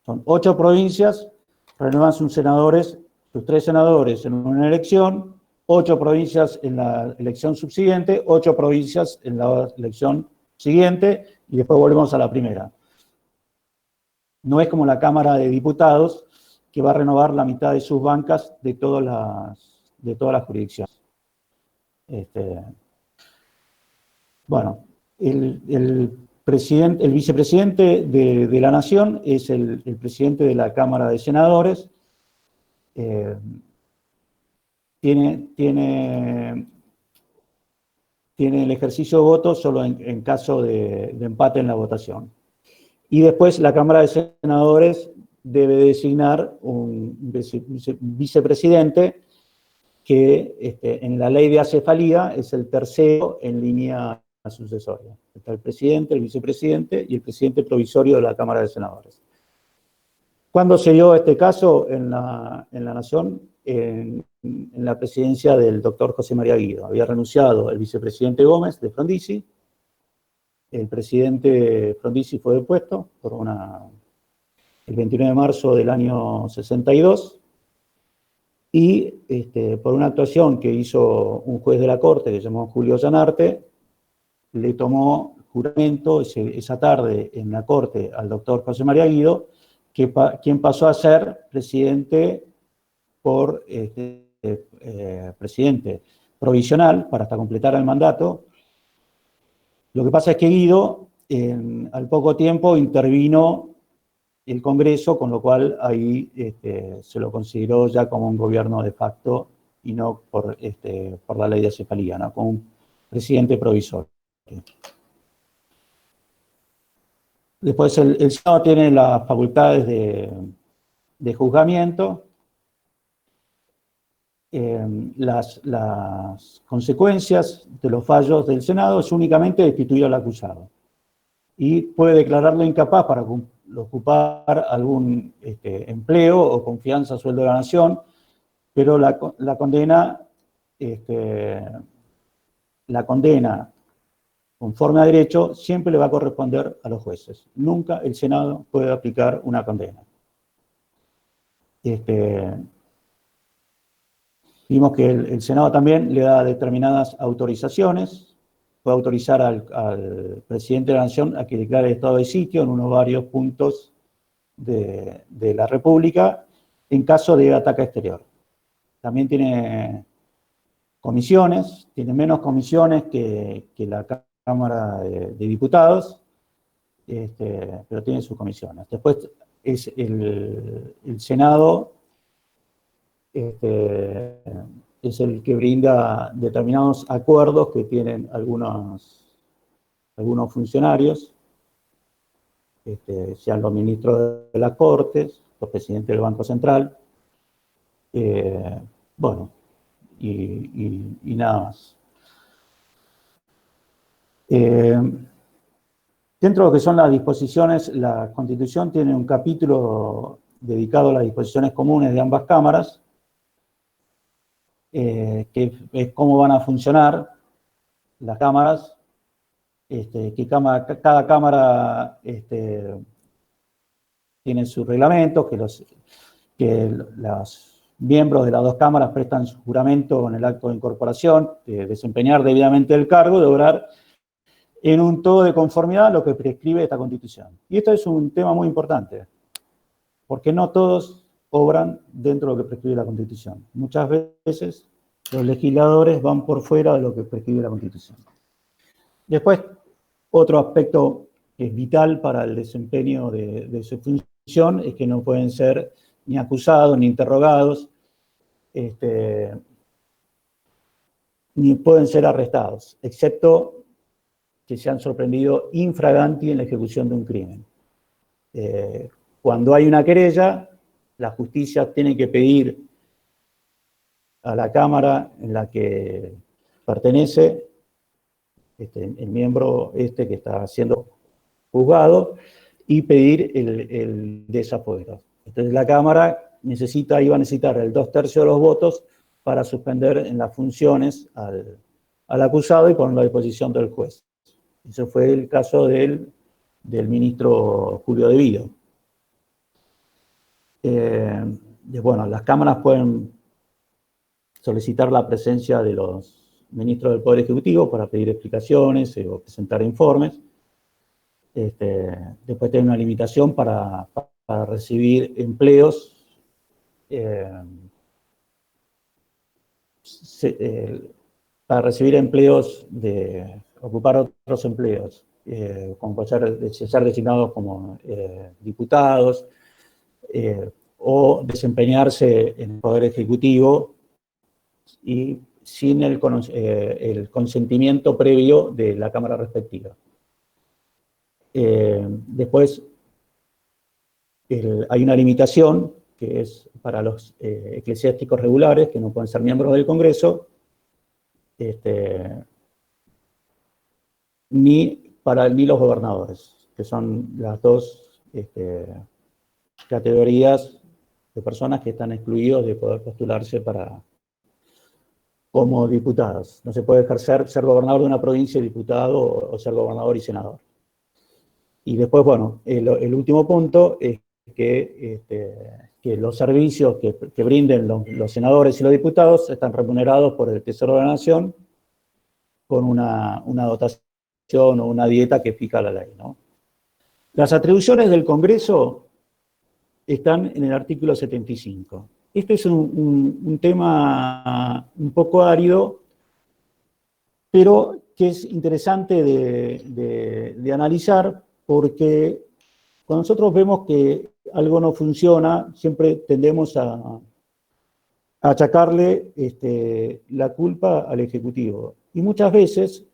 Son 8 provincias, renuevan sus 3 senadores en una elección, 8 provincias en la elección subsiguiente, 8 provincias en la elección siguiente, y después volvemos a la primera. No es como la Cámara de Diputados, que va a renovar la mitad de sus bancas de todas las jurisdicciones. Bueno, el vicepresidente de la Nación es el presidente de la Cámara de Senadores. Tiene el ejercicio de voto solo en caso de empate en la votación. Y después la Cámara de Senadores debe designar un vicepresidente que en la ley de acefalía es el tercero en línea sucesoria. Está el presidente, el vicepresidente y el presidente provisorio de la Cámara de Senadores. ¿Cuándo se dio este caso en la Nación? En la presidencia del doctor José María Guido. Había renunciado el vicepresidente Gómez de Frondizi, el presidente Frondizi fue depuesto el 29 de marzo del año 62, y por una actuación que hizo un juez de la Corte, que se llamó Julio Zanarte, le tomó juramento esa tarde en la Corte al doctor José María Guido, quien pasó a ser presidente presidente provisional para hasta completar el mandato. Lo que pasa es que Guido, al poco tiempo, intervino el Congreso, con lo cual ahí se lo consideró ya como un gobierno de facto y no por la ley de acefalía, ¿no? Como un presidente provisorio. Después el Senado tiene las facultades de juzgamiento. Las consecuencias de los fallos del Senado es únicamente destituir al acusado. Y puede declararlo incapaz para ocupar algún empleo o confianza, sueldo de la nación, pero la condena conforme a derecho siempre le va a corresponder a los jueces. Nunca el Senado puede aplicar una condena. Vimos que el Senado también le da determinadas autorizaciones. Puede autorizar al presidente de la Nación a que declare estado de sitio en varios puntos de la República en caso de ataque exterior. También tiene comisiones, tiene menos comisiones que la Cámara de Diputados, pero tiene sus comisiones. Después es el Senado es el que brinda determinados acuerdos que tienen algunos funcionarios, sean los ministros de las Cortes, los presidentes del Banco Central, bueno, y nada más. Dentro de lo que son las disposiciones, la Constitución tiene un capítulo dedicado a las disposiciones comunes de ambas cámaras, que es cómo van a funcionar las cámaras, cada cámara tiene sus reglamentos, que los miembros de las 2 cámaras prestan su juramento en el acto de incorporación, de desempeñar debidamente el cargo, de obrar en un todo de conformidad a lo que prescribe esta Constitución. Y esto es un tema muy importante, porque no todos obran dentro de lo que prescribe la Constitución. Muchas veces los legisladores van por fuera de lo que prescribe la Constitución. Después, otro aspecto que es vital para el desempeño de su función es que no pueden ser ni acusados ni interrogados ni pueden ser arrestados, excepto que se han sorprendido infraganti en la ejecución de un crimen. Cuando hay una querella, la justicia tiene que pedir a la Cámara en la que pertenece el miembro que está siendo juzgado y pedir el desafuero. Entonces la Cámara iba a necesitar el 2/3 de los votos para suspender en las funciones al acusado y ponerlo a disposición del juez. Ese fue el caso del ministro Julio De Vido. Bueno, las cámaras pueden solicitar la presencia de los ministros del Poder Ejecutivo para pedir explicaciones o presentar informes. Después tiene una limitación para recibir empleos de ocupar otros empleos, como ser designados como diputados, o desempeñarse en el Poder Ejecutivo y sin el consentimiento previo de la Cámara respectiva. Después hay una limitación que es para los eclesiásticos regulares, que no pueden ser miembros del Congreso, ni los gobernadores, que son las dos categorías de personas que están excluidos de poder postularse como diputados. No se puede ser gobernador de una provincia, diputado, o ser gobernador y senador. Y después, bueno, el último punto es que los servicios que brinden los senadores y los diputados están remunerados por el Tesoro de la Nación con una dotación o una dieta que fija la ley, ¿no? Las atribuciones del Congreso están en el artículo 75. Este es un tema un poco árido, pero que es interesante de analizar, porque cuando nosotros vemos que algo no funciona, siempre tendemos a achacarle la culpa al Ejecutivo. Y muchas veces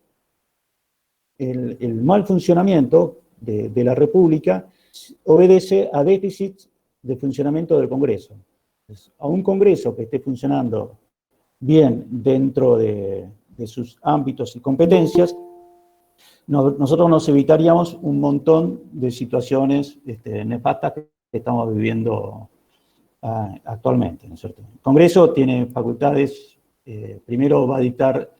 el mal funcionamiento de la República obedece a déficits de funcionamiento del Congreso. Entonces, a un Congreso que esté funcionando bien dentro de sus ámbitos y competencias, nosotros nos evitaríamos un montón de situaciones nefastas que estamos viviendo actualmente, ¿no es cierto? El Congreso tiene facultades, primero va a dictar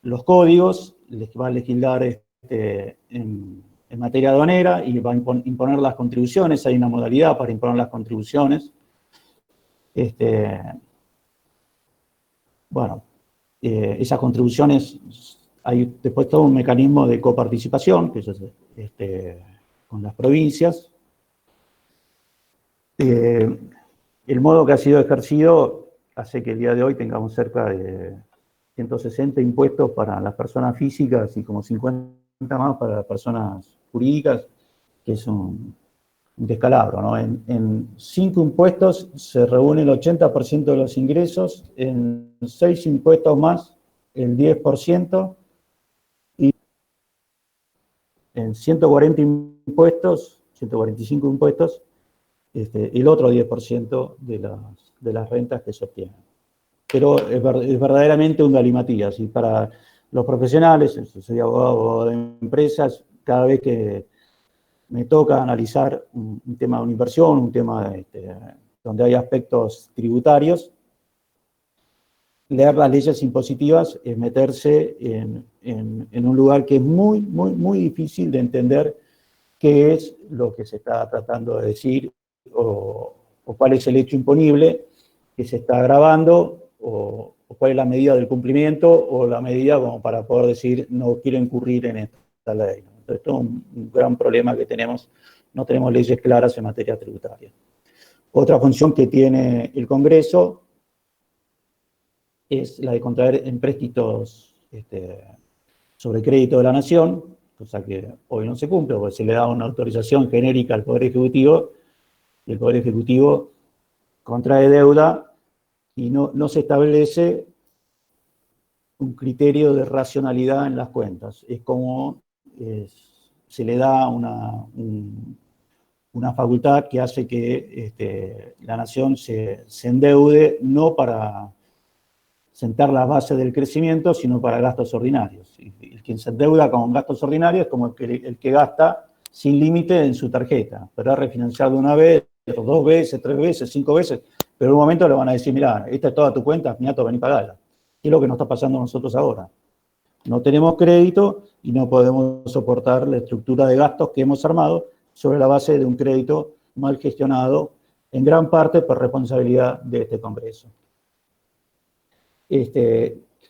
los códigos, va a legislar en materia aduanera y va a imponer las contribuciones. Hay una modalidad para imponer las contribuciones. Bueno, esas contribuciones, hay después todo un mecanismo de coparticipación, que es con las provincias. El modo que ha sido ejercido hace que el día de hoy tengamos cerca de 160 impuestos para las personas físicas y como 50 más para las personas jurídicas, que es un descalabro, ¿no? En 5 impuestos se reúne el 80% de los ingresos, en 6 impuestos más el 10%, y en 140 impuestos, 145 impuestos, el otro 10% de las rentas que se obtienen. Pero es verdaderamente un galimatías, y para los profesionales, soy abogado de empresas, cada vez que me toca analizar un tema de una inversión, un tema donde hay aspectos tributarios, leer las leyes impositivas es meterse en un lugar que es muy, muy, muy difícil de entender qué es lo que se está tratando de decir o cuál es el hecho imponible que se está agravando, o cuál es la medida del cumplimiento o la medida como para poder decir no quiero incurrir en esta ley. Entonces, esto es un gran problema que tenemos, no tenemos leyes claras en materia tributaria. Otra función que tiene el Congreso es la de contraer empréstitos sobre crédito de la Nación, cosa que hoy no se cumple, porque se le da una autorización genérica al Poder Ejecutivo, y el Poder Ejecutivo contrae deuda y no se establece un criterio de racionalidad en las cuentas. Es como se le da una facultad que hace que la nación se endeude no para sentar las bases del crecimiento, sino para gastos ordinarios. Y quien se endeuda con gastos ordinarios es como el que gasta sin límite en su tarjeta, pero refinanciar de una vez, dos veces, tres veces, cinco veces, pero en un momento le van a decir, mirá, esta es toda tu cuenta, niato, vení pagala. ¿Qué es lo que nos está pasando a nosotros ahora? No tenemos crédito y no podemos soportar la estructura de gastos que hemos armado sobre la base de un crédito mal gestionado, en gran parte por responsabilidad de este Congreso.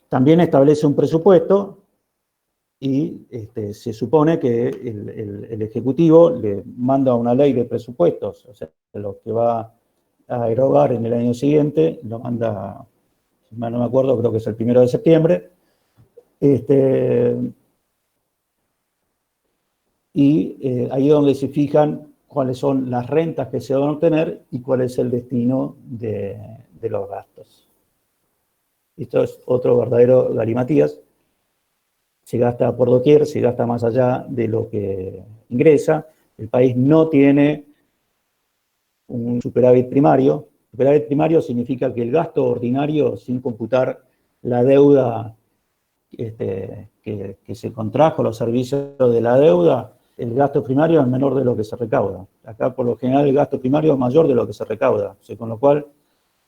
También establece un presupuesto y se supone que el Ejecutivo le manda una ley de presupuestos, o sea, lo que va a erogar en el año siguiente, lo manda, si mal no me acuerdo, creo que es el 1 de septiembre, y ahí es donde se fijan cuáles son las rentas que se van a obtener y cuál es el destino de los gastos. Esto es otro verdadero galimatías. Se gasta por doquier, se gasta más allá de lo que ingresa. El país no tiene un superávit primario. Superávit primario significa que el gasto ordinario, sin computar la deuda que se contrajo, los servicios de la deuda, el gasto primario es menor de lo que se recauda. Acá, por lo general, el gasto primario es mayor de lo que se recauda. O sea, con lo cual,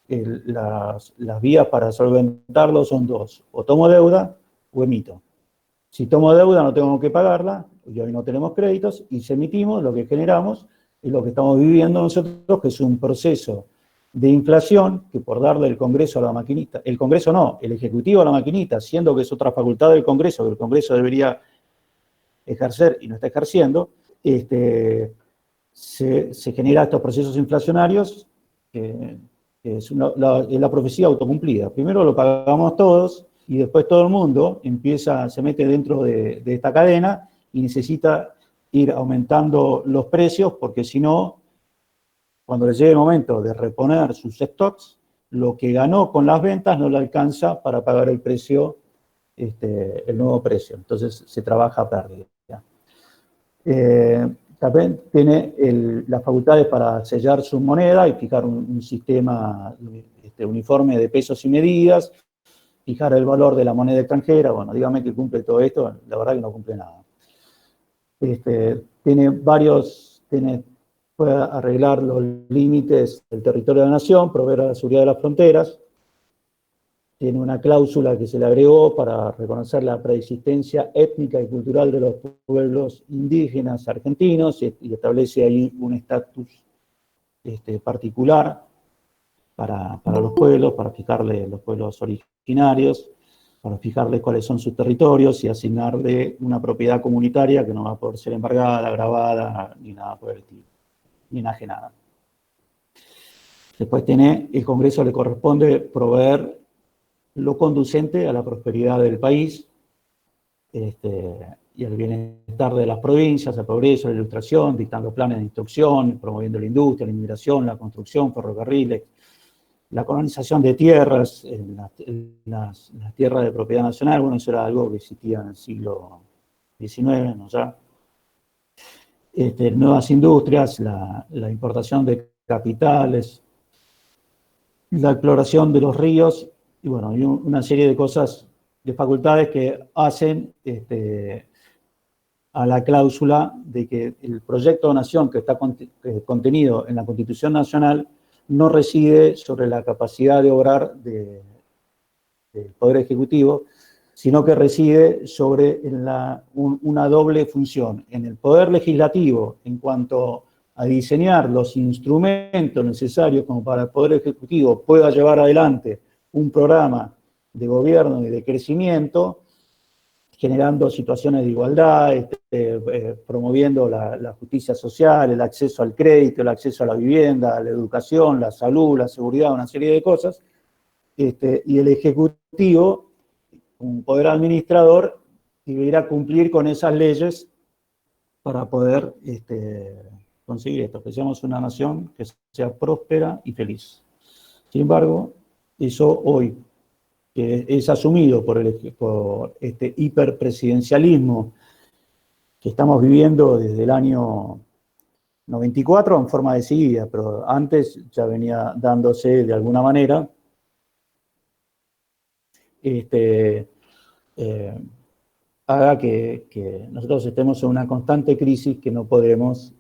las vías para solventarlo son dos. O tomo deuda o emito. Si tomo deuda no tengo que pagarla, y hoy no tenemos créditos, y si emitimos, lo que generamos es lo que estamos viviendo nosotros, que es un proceso de inflación que por darle el Congreso a la maquinita, el Congreso no, el Ejecutivo a la maquinita, siendo que es otra facultad del Congreso, que el Congreso debería ejercer y no está ejerciendo, se genera estos procesos inflacionarios, es la profecía autocumplida. Primero lo pagamos todos, y después todo el mundo se mete dentro de esta cadena y necesita ir aumentando los precios, porque si no, cuando le llegue el momento de reponer sus stocks, lo que ganó con las ventas no le alcanza para pagar el precio, el nuevo precio. Entonces se trabaja a pérdida. También tiene las facultades para sellar su moneda y fijar un sistema uniforme de pesos y medidas, fijar el valor de la moneda extranjera. Bueno, dígame que cumple todo esto, la verdad que no cumple nada. Puede arreglar los límites del territorio de la nación, proveer a la seguridad de las fronteras. Tiene una cláusula que se le agregó para reconocer la preexistencia étnica y cultural de los pueblos indígenas argentinos y establece ahí un estatus particular para los pueblos, para fijarle los pueblos originarios, para fijarle cuáles son sus territorios y asignarle una propiedad comunitaria que no va a poder ser embargada, grabada, ni nada por el estilo, ni enajenada. Después el Congreso le corresponde proveer lo conducente a la prosperidad del país y al bienestar de las provincias, al progreso, la ilustración, dictando planes de instrucción, promoviendo la industria, la inmigración, la construcción, ferrocarriles, la colonización de tierras, las tierras de propiedad nacional. Bueno, eso era algo que existía en el siglo XIX, ¿no? Ya. Nuevas industrias, la importación de capitales, la exploración de los ríos, y bueno, hay una serie de cosas, de facultades que hacen a la cláusula de que el proyecto de nación que está contenido en la Constitución Nacional no reside sobre la capacidad de obrar del Poder Ejecutivo, sino que reside sobre una doble función. En el Poder Legislativo, en cuanto a diseñar los instrumentos necesarios como para el Poder Ejecutivo pueda llevar adelante un programa de gobierno y de crecimiento, generando situaciones de igualdad, promoviendo la justicia social, el acceso al crédito, el acceso a la vivienda, la educación, la salud, la seguridad, una serie de cosas, y el Ejecutivo, un poder administrador, deberá cumplir con esas leyes para poder conseguir esto, que seamos una nación que sea próspera y feliz. Sin embargo, Eso hoy, que es asumido por este hiperpresidencialismo que estamos viviendo desde el año 94 en forma decidida, pero antes ya venía dándose de alguna manera, haga que nosotros estemos en una constante crisis que no podremos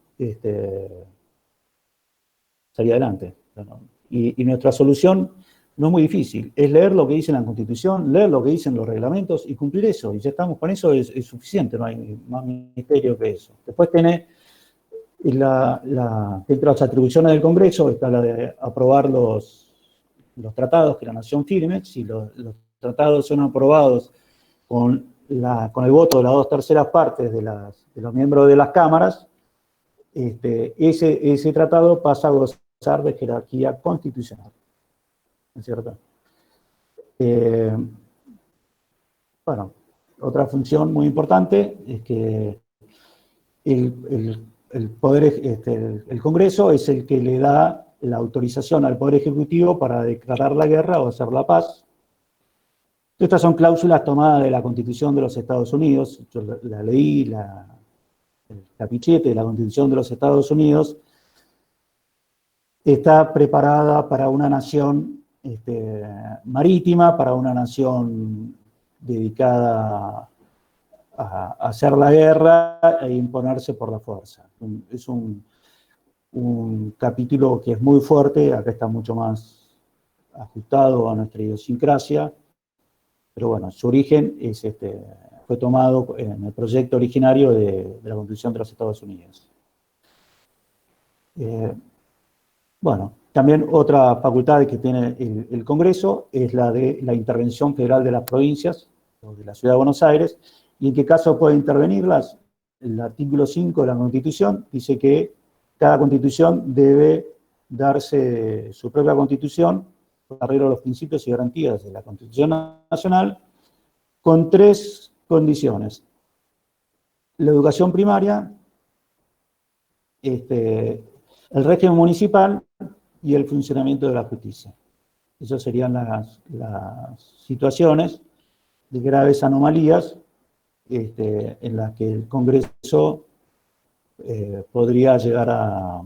salir adelante. Y nuestra solución no es muy difícil, es leer lo que dice la Constitución, leer lo que dicen los reglamentos y cumplir eso, y ya estamos con eso, es suficiente, no hay más misterio que eso. Después tiene dentro de las atribuciones del Congreso está la de aprobar los tratados que la nación firme. Si los tratados son aprobados con el voto de las 2/3 partes de los miembros de las cámaras, ese tratado pasa a gozar de jerarquía constitucional. ¿No es cierto? Bueno, otra función muy importante es que el Congreso es el que le da la autorización al Poder Ejecutivo para declarar la guerra o hacer la paz. Estas son cláusulas tomadas de la Constitución de los Estados Unidos. Yo la leí, el capichete de la Constitución de los Estados Unidos está preparada para una nación marítima, para una nación dedicada a hacer la guerra e imponerse por la fuerza. Es un capítulo que es muy fuerte, acá está mucho más ajustado a nuestra idiosincrasia, pero bueno, su origen fue tomado en el proyecto originario de la Constitución de los Estados Unidos. Bueno, también otra facultad que tiene el Congreso es la de la intervención federal de las provincias, o de la Ciudad de Buenos Aires, y en qué caso puede intervenirlas. El artículo 5 de la Constitución dice que cada Constitución debe darse su propia Constitución, con arreglo a los principios y garantías de la Constitución Nacional, con 3 condiciones: la educación primaria, el régimen municipal y el funcionamiento de la justicia. Esas serían las situaciones de graves anomalías en las que el Congreso podría llegar a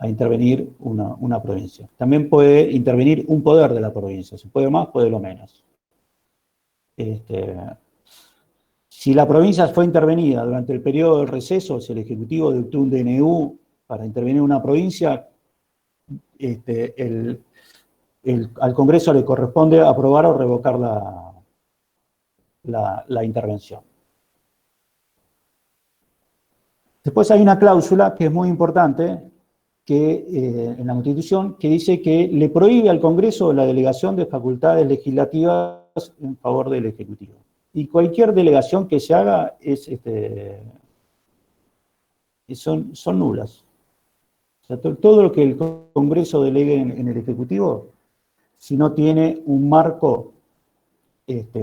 intervenir una provincia. También puede intervenir un poder de la provincia, si puede más, puede lo menos. Si la provincia fue intervenida durante el periodo del receso, si el Ejecutivo dictó un DNU para intervenir en una provincia, al Congreso le corresponde aprobar o revocar la intervención. Después hay una cláusula que es muy importante en la Constitución, que dice que le prohíbe al Congreso la delegación de facultades legislativas en favor del Ejecutivo. Y cualquier delegación que se haga son nulas. O sea, todo lo que el Congreso delegue en el Ejecutivo, si no tiene un marco de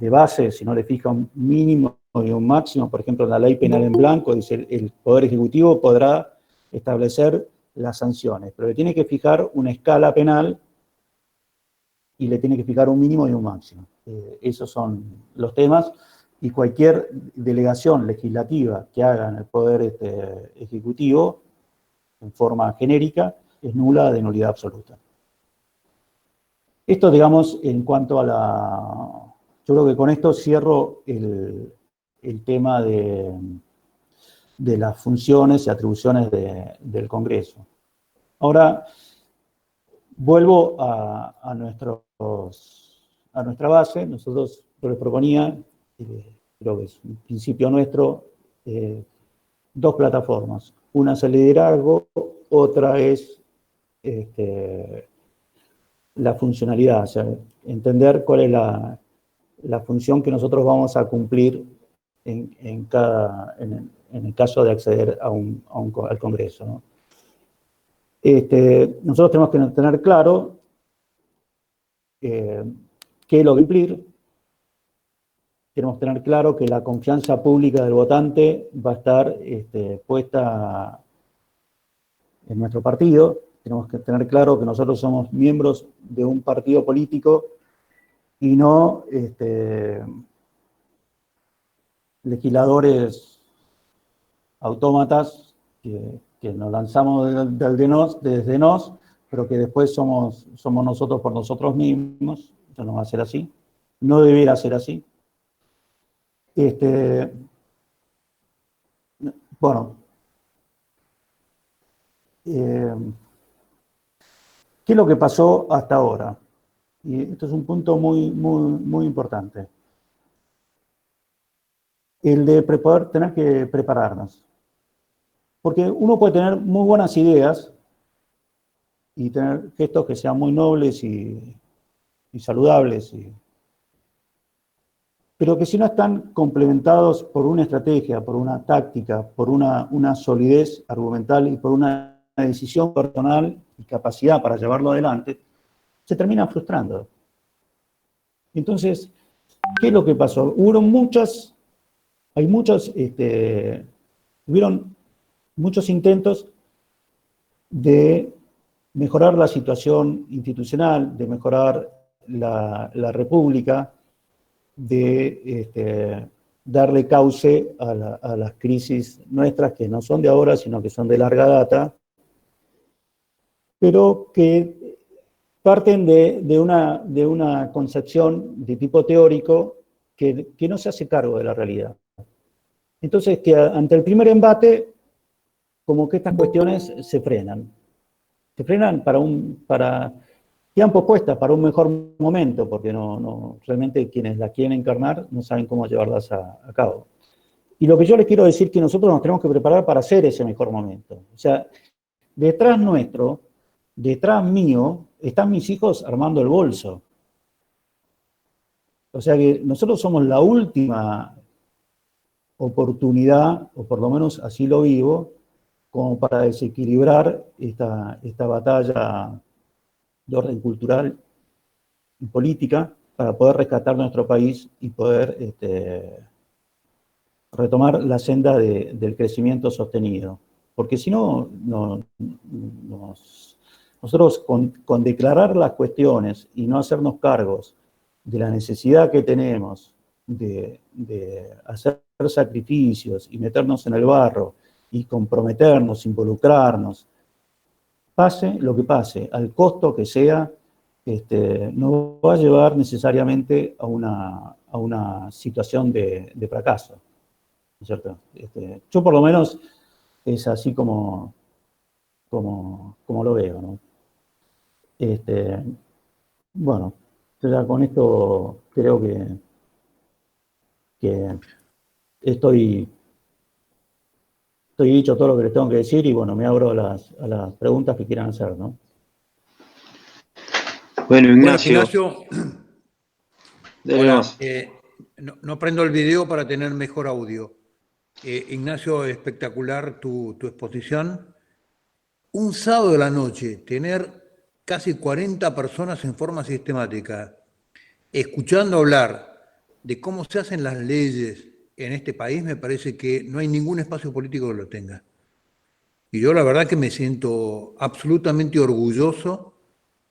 base, si no le fija un mínimo y un máximo, por ejemplo, en la ley penal en blanco, dice el Poder Ejecutivo podrá establecer las sanciones, pero le tiene que fijar una escala penal y le tiene que fijar un mínimo y un máximo. Esos son los temas, y cualquier delegación legislativa que haga en el Poder Ejecutivo, en forma genérica, es nula, de nulidad absoluta. Esto, digamos, en cuanto a yo creo que con esto cierro el tema de las funciones y atribuciones del Congreso. Ahora, vuelvo a nuestra base. Nosotros, yo les proponía, creo que es un principio nuestro, 2 plataformas. Una es el liderazgo, otra es la funcionalidad, o sea, entender cuál es la función que nosotros vamos a cumplir en el caso de acceder al Congreso, ¿no? Nosotros tenemos que tener claro qué es lo que cumplir. Tenemos que tener claro que la confianza pública del votante va a estar puesta en nuestro partido. Tenemos que tener claro que nosotros somos miembros de un partido político y no legisladores autómatas que nos lanzamos desde nos, pero que después somos nosotros por nosotros mismos. Eso no va a ser así. No debiera ser así. Bueno, ¿qué es lo que pasó hasta ahora? Y esto es un punto muy, muy, muy importante. El de tener que prepararnos. Porque uno puede tener muy buenas ideas y tener gestos que sean muy nobles y saludables, pero que si no están complementados por una estrategia, por una táctica, por una solidez argumental y por una decisión personal y capacidad para llevarlo adelante, se termina frustrando. Entonces, ¿qué es lo que pasó? Hubieron muchos intentos de mejorar la situación institucional, de mejorar la República, de darle cauce a las crisis nuestras, que no son de ahora, sino que son de larga data, pero que parten de una concepción de tipo teórico que no se hace cargo de la realidad. Entonces, que ante el primer embate, como que estas cuestiones se frenan. Se frenan quedan pospuestas para un mejor momento, porque realmente quienes las quieren encarnar no saben cómo llevarlas a cabo. Y lo que yo les quiero decir es que nosotros nos tenemos que preparar para hacer ese mejor momento. O sea, detrás nuestro, detrás mío, están mis hijos armando el bolso. O sea que nosotros somos la última oportunidad, o por lo menos así lo vivo, como para desequilibrar esta batalla de orden cultural y política, para poder rescatar nuestro país y poder retomar la senda del crecimiento sostenido. Porque si no, nosotros con declarar las cuestiones y no hacernos cargos de la necesidad que tenemos de hacer sacrificios y meternos en el barro y comprometernos, involucrarnos, pase lo que pase, al costo que sea, nos va a llevar necesariamente a una situación de fracaso, ¿no es cierto? Yo por lo menos es así como lo veo, ¿no? Bueno, ya con esto creo que estoy dicho todo lo que les tengo que decir y bueno, me abro a las preguntas que quieran hacer, ¿no? Bueno, Ignacio. Hola, no prendo el video para tener mejor audio. Ignacio, espectacular tu exposición. Un sábado de la noche, tener casi 40 personas en forma sistemática, escuchando hablar de cómo se hacen las leyes en este país, me parece que no hay ningún espacio político que lo tenga. Y yo la verdad que me siento absolutamente orgulloso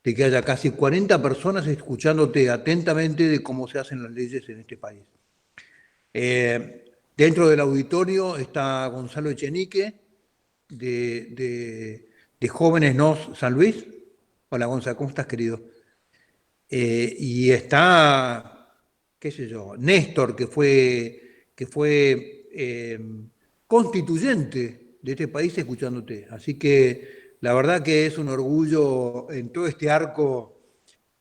de que haya casi 40 personas escuchándote atentamente de cómo se hacen las leyes en este país. Dentro del auditorio está Gonzalo Echenique, de Jóvenes Nos San Luis. Hola Gonzalo, ¿cómo estás, querido? Y está, qué sé yo, Néstor, que fue constituyente de este país escuchándote. Así que la verdad que es un orgullo en todo este arco,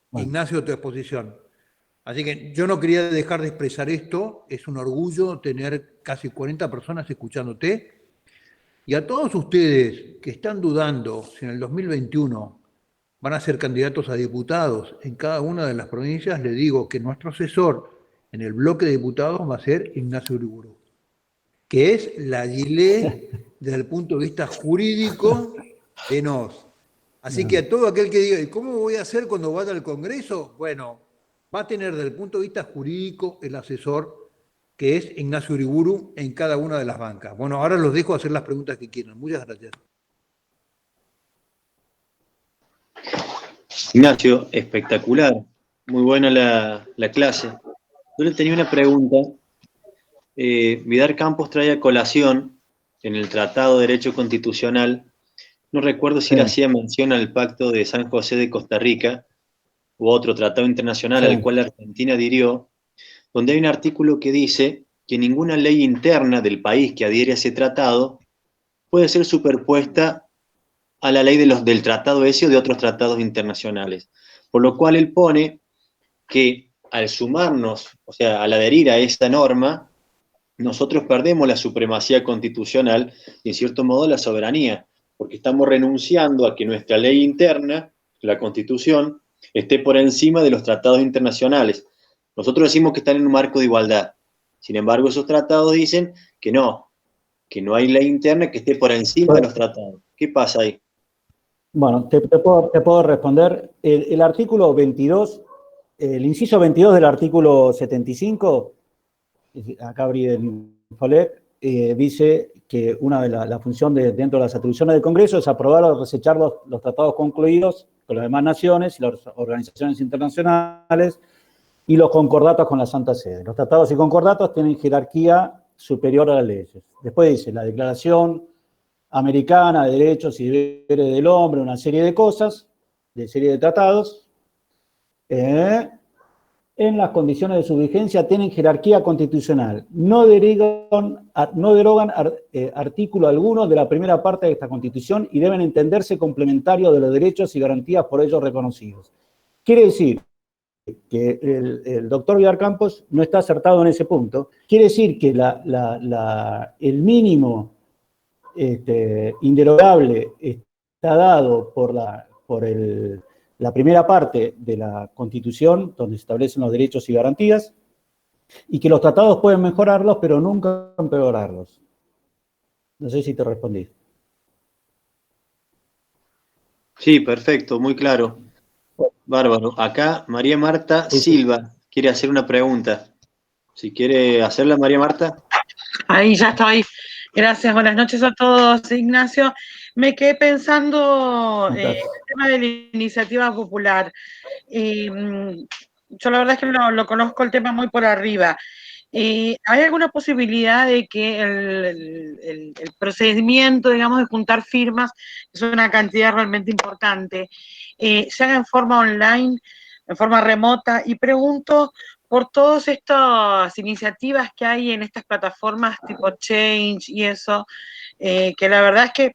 bueno, Ignacio, tu exposición. Así que yo no quería dejar de expresar esto, es un orgullo tener casi 40 personas escuchándote. Y a todos ustedes que están dudando si en el 2021 van a ser candidatos a diputados en cada una de las provincias, les digo que nuestro asesor en el bloque de diputados va a ser Ignacio Uriburu, que es la Gilé desde el punto de vista jurídico de NOS. Así que a todo aquel que diga, ¿y cómo voy a hacer cuando vaya al Congreso? Bueno, va a tener desde el punto de vista jurídico el asesor que es Ignacio Uriburu en cada una de las bancas. Bueno, ahora los dejo hacer las preguntas que quieran. Muchas gracias. Ignacio, espectacular. Muy buena la clase. Yo le tenía una pregunta. Vidal Campos trae a colación en el Tratado de Derecho Constitucional, no recuerdo si Sí, él hacía mención al Pacto de San José de Costa Rica u otro tratado internacional sí. al cual Argentina adhirió, donde hay un artículo que dice que ninguna ley interna del país que adhiere a ese tratado puede ser superpuesta a la ley del tratado ese o de otros tratados internacionales. Por lo cual él pone que al sumarnos, o sea, al adherir a esta norma, nosotros perdemos la supremacía constitucional y en cierto modo la soberanía, porque estamos renunciando a que nuestra ley interna, la Constitución, esté por encima de los tratados internacionales. Nosotros decimos que están en un marco de igualdad. Sin embargo, esos tratados dicen que no hay ley interna que esté por encima de los tratados. ¿Qué pasa ahí? Bueno, te puedo responder. El artículo 22, el inciso 22 del artículo 75, acá abrí el Folet, dice que una de la función dentro de las atribuciones del Congreso es aprobar o desechar los tratados concluidos con las demás naciones y las organizaciones internacionales y los concordatos con la Santa Sede. Los tratados y concordatos tienen jerarquía superior a las leyes. Después dice la Declaración Americana de Derechos y Deberes del Hombre, una serie de cosas, de serie de tratados, en las condiciones de su vigencia tienen jerarquía constitucional. No derogan artículo alguno de la primera parte de esta Constitución y deben entenderse complementarios de los derechos y garantías por ellos reconocidos. Quiere decir que el doctor Vidal Campos no está acertado en ese punto. Quiere decir que el mínimo inderogable está dado por la primera parte de la Constitución, donde se establecen los derechos y garantías, y que los tratados pueden mejorarlos, pero nunca empeorarlos. No sé si te respondí. Sí, perfecto, muy claro. Bárbaro. Acá María Marta Silva quiere hacer una pregunta. Si quiere hacerla, María Marta. Ahí ya estoy. Gracias, buenas noches a todos, Ignacio. Me quedé pensando en el tema de la iniciativa popular. Yo la verdad es que lo conozco el tema muy por arriba. ¿Hay alguna posibilidad de que el procedimiento, digamos, de juntar firmas, que es una cantidad realmente importante, se haga en forma online, en forma remota? Y pregunto por todas estas iniciativas que hay en estas plataformas tipo Change y eso, que la verdad es que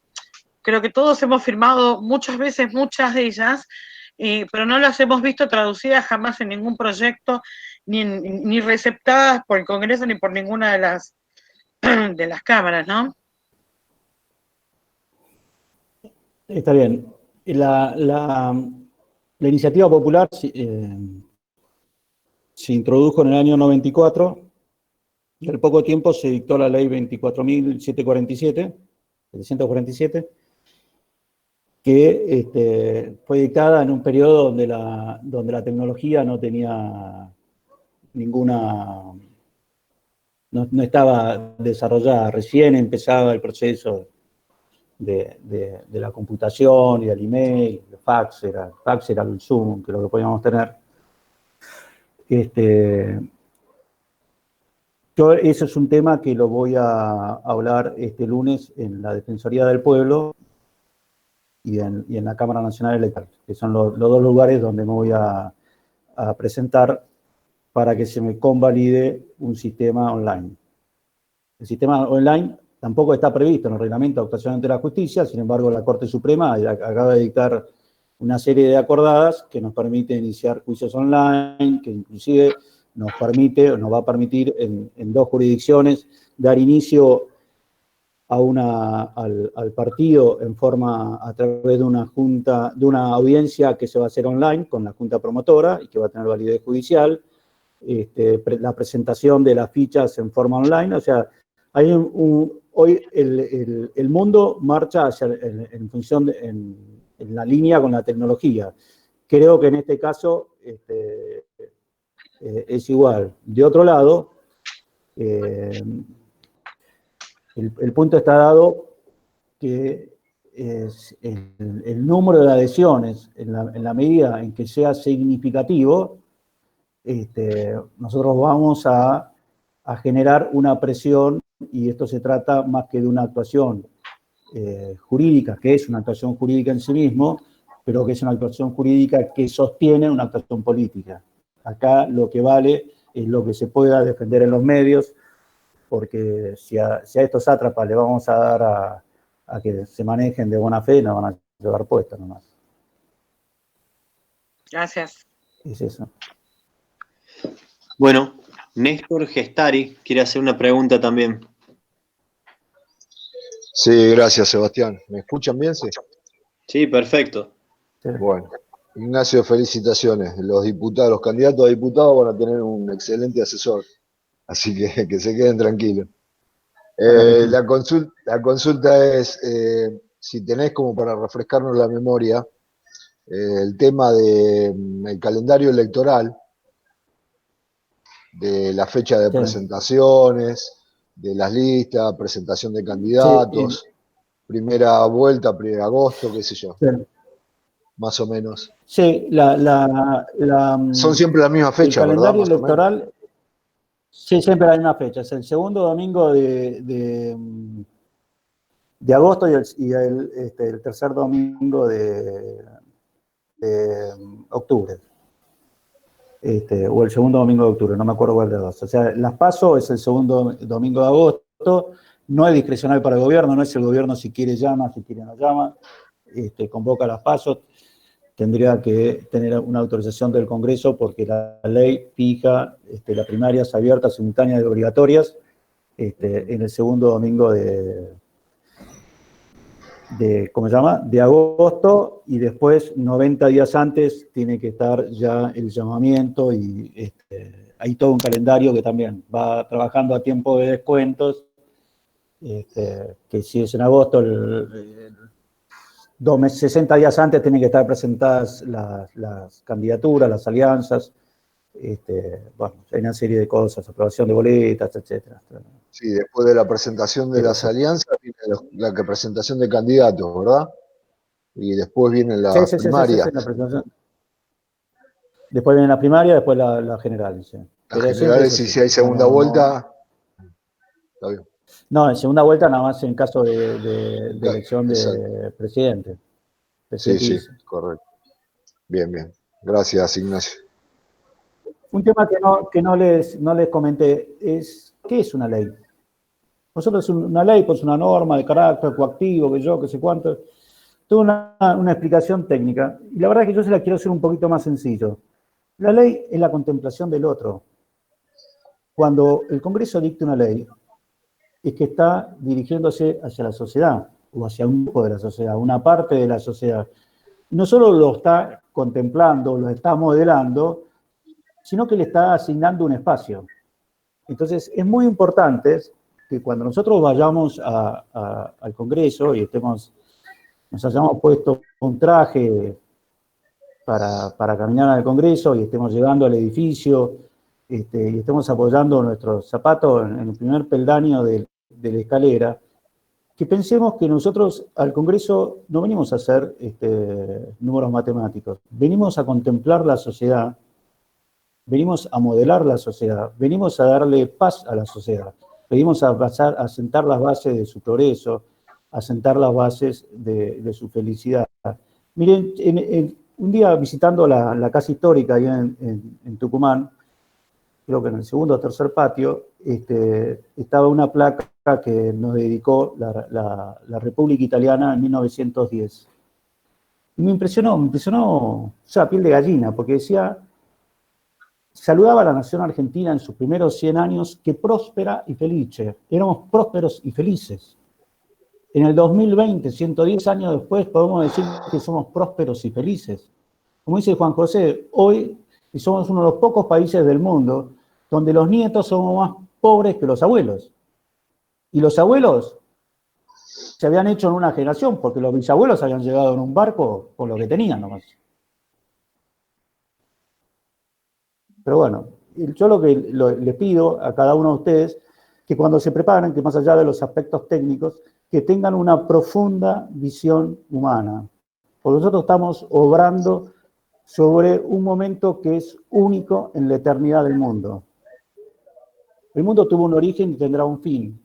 creo que todos hemos firmado muchas veces muchas de ellas, pero no las hemos visto traducidas jamás en ningún proyecto, ni receptadas por el Congreso ni por ninguna de las cámaras, ¿no? Está bien. La iniciativa popular se introdujo en el año 94 y al poco tiempo se dictó la ley 24.747, que fue dictada en un periodo donde la tecnología no tenía ninguna, no estaba desarrollada, recién empezaba el proceso de la computación y del email, el fax era el Zoom, que es lo que podíamos tener. Eso es un tema que lo voy a hablar este lunes en la Defensoría del Pueblo y en la Cámara Nacional Electoral, que son los dos lugares donde me voy a presentar para que se me convalide un sistema online. El sistema online tampoco está previsto en el reglamento de actuación ante la justicia, sin embargo la Corte Suprema acaba de dictar una serie de acordadas que nos permite iniciar juicios online, que inclusive nos va a permitir en dos jurisdicciones dar inicio al partido a través de una audiencia que se va a hacer online con la Junta Promotora y que va a tener validez judicial, la presentación de las fichas en forma online. O sea, hoy el mundo marcha en función en la línea con la tecnología. Creo que en este caso es igual. De otro lado, el punto está dado que el número de adhesiones, en la medida en que sea significativo, nosotros vamos a generar una presión, y esto se trata más que de una actuación jurídica, que es una actuación jurídica en sí mismo, pero que es una actuación jurídica que sostiene una actuación política. Acá lo que vale es lo que se pueda defender en los medios, porque si a estos sátrapas le vamos a dar a que se manejen de buena fe, nos van a llevar puestos nomás. Gracias. Es eso. Bueno, Néstor Gestari quiere hacer una pregunta también. Sí, gracias, Sebastián. ¿Me escuchan bien? Sí. Sí, perfecto. Sí. Bueno, Ignacio, felicitaciones. Los candidatos a diputados van a tener un excelente asesor, así que se queden tranquilos. La consulta es, si tenés como para refrescarnos la memoria, el tema del calendario electoral, de la fecha de presentaciones, de las listas, presentación de candidatos, primera vuelta, 1 de agosto, qué sé yo, más o menos. Sí, Son siempre la misma fecha, el calendario ¿verdad? electoral, sí, siempre la misma fecha. Es el segundo domingo de agosto y el tercer domingo de octubre. O el segundo domingo de octubre, no me acuerdo cuál de los dos. O sea, las PASO es el segundo domingo de agosto, no es discrecional para el gobierno, no es el gobierno si quiere llama, si quiere no llama, convoca las PASO, tendría que tener una autorización del Congreso porque la ley fija las primarias abiertas, simultáneas y obligatorias en el segundo domingo de agosto, y después 90 días antes tiene que estar ya el llamamiento, y hay todo un calendario que también va trabajando a tiempo de descuentos, que si es en agosto, 60 días antes tienen que estar presentadas las candidaturas, las alianzas, bueno, hay una serie de cosas, aprobación de boletas, etcétera. Sí, después de la presentación de las alianzas viene la presentación de candidatos, ¿verdad? Y después vienen las primarias. Sí, la presentación. Después viene la primaria, después la general. Sí. Las generales, y si hay segunda vuelta, está bien. No, en segunda vuelta nada más en caso de elección Exacto. de presidente. Sí, correcto. Bien. Gracias, Ignacio. Un tema que no les comenté es, ¿qué es una ley? Nosotros una ley, pues una norma de carácter coactivo, que sé cuánto. Toda una explicación técnica. Y la verdad es que yo se la quiero hacer un poquito más sencillo. La ley es la contemplación del otro. Cuando el Congreso dicta una ley, es que está dirigiéndose hacia la sociedad, o hacia un grupo de la sociedad, una parte de la sociedad. No solo lo está contemplando, lo está modelando, sino que le está asignando un espacio. Entonces, es muy importante que cuando nosotros vayamos al Congreso y nos hayamos puesto un traje para caminar al Congreso y estemos llegando al edificio y estemos apoyando nuestros zapatos en el primer peldaño de la escalera, que pensemos que nosotros al Congreso no venimos a hacer números matemáticos, venimos a contemplar la sociedad, venimos a modelar la sociedad, venimos a darle paz a la sociedad, venimos a sentar las bases de su progreso, a sentar las bases de su felicidad. Miren, un día visitando la casa histórica ahí en Tucumán, creo que en el segundo o tercer patio, estaba una placa que nos dedicó la República Italiana en 1910. Y me impresionó, o sea, piel de gallina, porque decía, saludaba a la nación argentina en sus primeros 100 años, que próspera y felice. Éramos prósperos y felices. En el 2020, 110 años después, podemos decir que somos prósperos y felices. Como dice Juan José, hoy somos uno de los pocos países del mundo donde los nietos son más pobres que los abuelos. Y los abuelos se habían hecho en una generación, porque los bisabuelos habían llegado en un barco con lo que tenían nomás. Pero bueno, yo lo que les pido a cada uno de ustedes, que cuando se preparen, que más allá de los aspectos técnicos, que tengan una profunda visión humana. Porque nosotros estamos obrando sobre un momento que es único en la eternidad del mundo. El mundo tuvo un origen y tendrá un fin.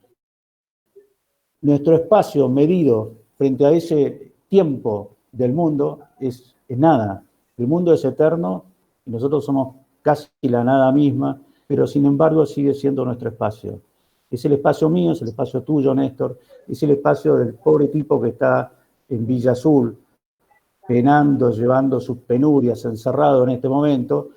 Nuestro espacio medido frente a ese tiempo del mundo es nada. El mundo es eterno y nosotros somos casi la nada misma, pero sin embargo sigue siendo nuestro espacio. Es el espacio mío, es el espacio tuyo, Néstor, es el espacio del pobre tipo que está en Villa Azul, penando, llevando sus penurias, encerrado en este momento,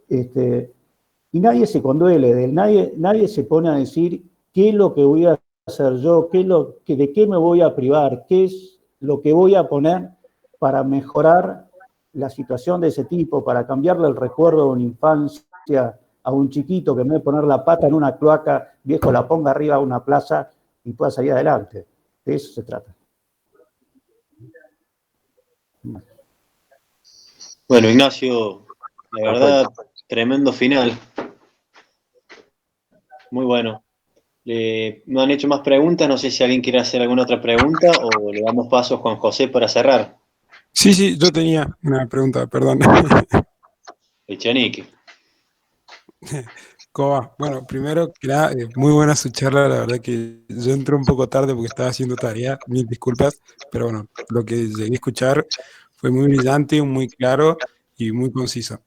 y nadie se conduele de él, nadie se pone a decir qué es lo que voy a hacer yo, de qué me voy a privar, qué es lo que voy a poner para mejorar la situación de ese tipo, para cambiarle el recuerdo de una infancia a un chiquito que en vez de poner la pata en una cloaca, viejo, la ponga arriba a una plaza y pueda salir adelante. De eso se trata. Bueno, Ignacio, la verdad, tremendo final. Muy bueno. ¿No han hecho más preguntas? No sé si alguien quiere hacer alguna otra pregunta o le damos paso a Juan José para cerrar. Sí, yo tenía una pregunta, perdón. Echenique. ¿Cómo va? Bueno, primero que nada, muy buena su charla, la verdad que yo entré un poco tarde porque estaba haciendo tarea, mil disculpas, pero bueno, lo que llegué a escuchar fue muy brillante, muy claro y muy conciso.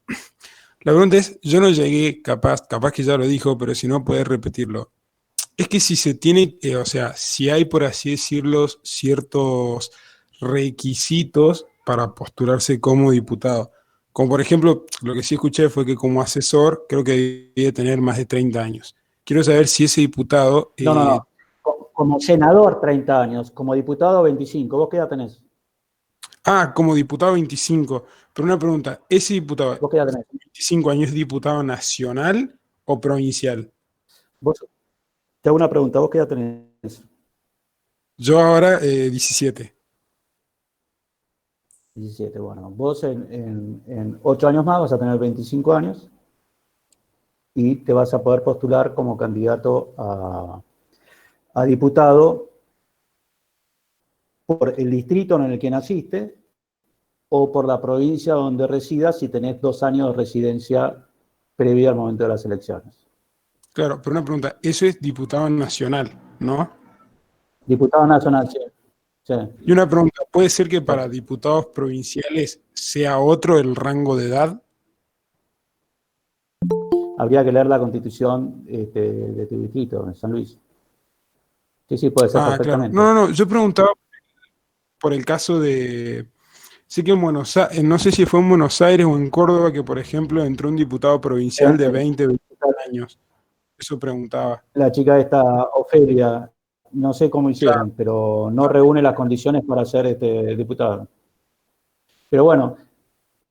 La pregunta es, yo no llegué, capaz que ya lo dijo, pero si no, puedes repetirlo. Es que si se tiene, o sea, si hay, por así decirlo, ciertos requisitos para postularse como diputado. Como por ejemplo, lo que sí escuché fue que como asesor creo que debe tener más de 30 años. Quiero saber si ese diputado... No. Como senador 30 años, como diputado 25. ¿Vos qué edad tenés? Como diputado 25. Pero una pregunta, ¿ese diputado ¿Vos qué edad tenés? 25 años es diputado nacional o provincial? Vos, te hago una pregunta, ¿vos qué edad tenés? Yo ahora 17. 17, bueno. Vos en 8 años más vas a tener 25 años y te vas a poder postular como candidato a diputado por el distrito en el que naciste o por la provincia donde residas si tenés 2 años de residencia previa al momento de las elecciones. Claro, pero una pregunta, eso es diputado nacional, ¿no? Diputado nacional, sí. Sí. Y una pregunta, ¿puede ser que para diputados provinciales sea otro el rango de edad? Habría que leer la constitución de tu distrito, en San Luis. Sí, puede ser Claro. perfectamente. No, yo preguntaba por el caso de... Sé que en Buenos Aires, no sé si fue en Buenos Aires o en Córdoba que, por ejemplo, entró un diputado provincial de 20, 21 años. Eso preguntaba. La chica esta, Ofelia, no sé cómo hicieron, pero no reúne las condiciones para ser diputado. Pero bueno,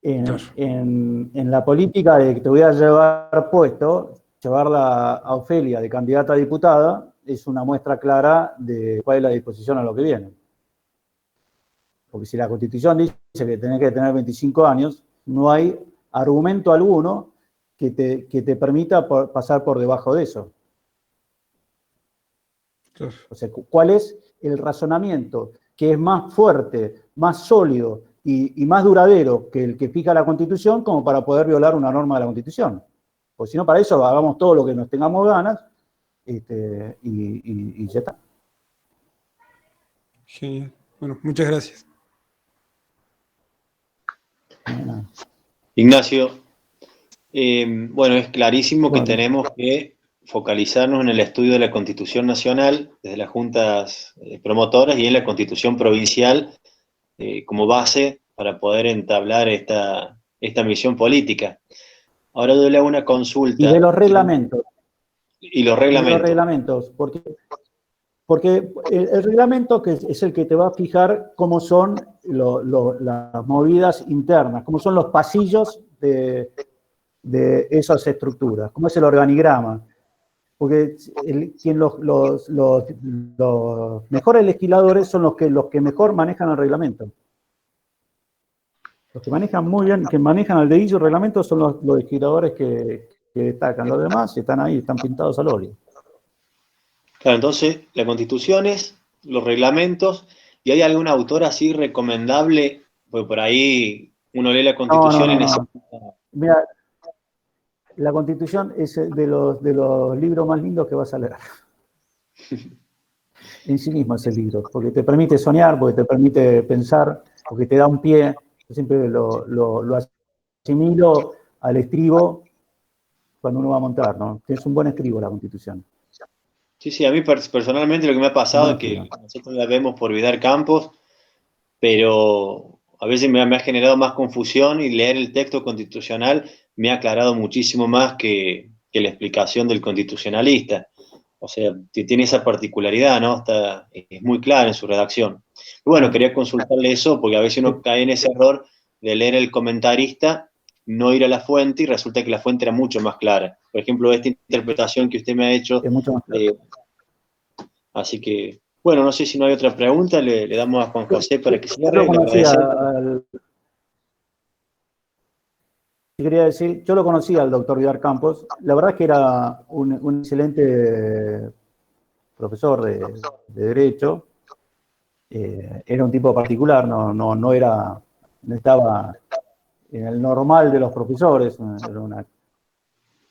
en la política de que te voy a llevar puesto, llevarla a Ofelia de candidata a diputada, es una muestra clara de cuál es la disposición a lo que viene. Porque si la Constitución dice que tenés que tener 25 años, no hay argumento alguno que te permita pasar por debajo de eso. O sea, ¿cuál es el razonamiento que es más fuerte, más sólido y más duradero que el que fija la Constitución como para poder violar una norma de la Constitución? Porque si no, para eso hagamos todo lo que nos tengamos ganas y ya está. Genial. Bueno, muchas gracias. Ignacio, bueno, es clarísimo que tenemos que focalizarnos en el estudio de la Constitución Nacional desde las juntas promotoras y en la Constitución Provincial como base para poder entablar esta misión política. Ahora yo le hago una consulta. Y de los reglamentos. Y los reglamentos. Y de los reglamentos, porque el reglamento que es el que te va a fijar cómo son las movidas internas, cómo son los pasillos de esas estructuras, cómo es el organigrama. Porque los mejores legisladores son los que mejor manejan el reglamento. Los que manejan muy bien, que manejan al dedillo el reglamento son los legisladores que destacan. Los demás están ahí, están pintados al óleo. Claro, entonces la Constitución es los reglamentos, y hay algún autor así recomendable, porque por ahí uno lee la Constitución y necesita... Mira, la Constitución es de los libros más lindos que vas a leer. En sí mismo es el libro, porque te permite soñar, porque te permite pensar, porque te da un pie. Yo siempre lo asimilo al estribo cuando uno va a montar, ¿no? Es un buen estribo la Constitución. Sí, sí, a mí personalmente lo que me ha pasado es que nosotros la vemos por Vidar Campos, pero a veces me ha generado más confusión y leer el texto constitucional me ha aclarado muchísimo más que la explicación del constitucionalista. O sea, tiene esa particularidad, ¿no? Es muy clara en su redacción. Y bueno, quería consultarle eso porque a veces uno cae en ese error de leer el comentarista, no ir a la fuente y resulta que la fuente era mucho más clara. Por ejemplo, esta interpretación que usted me ha hecho. Es mucho más claro. Así que, bueno, no sé si no hay otra pregunta, le damos a Juan José para que cierre. Yo lo conocía al doctor Vidar Campos. La verdad es que era un excelente profesor de Derecho. Era un tipo particular, no estaba en el normal de los profesores, era una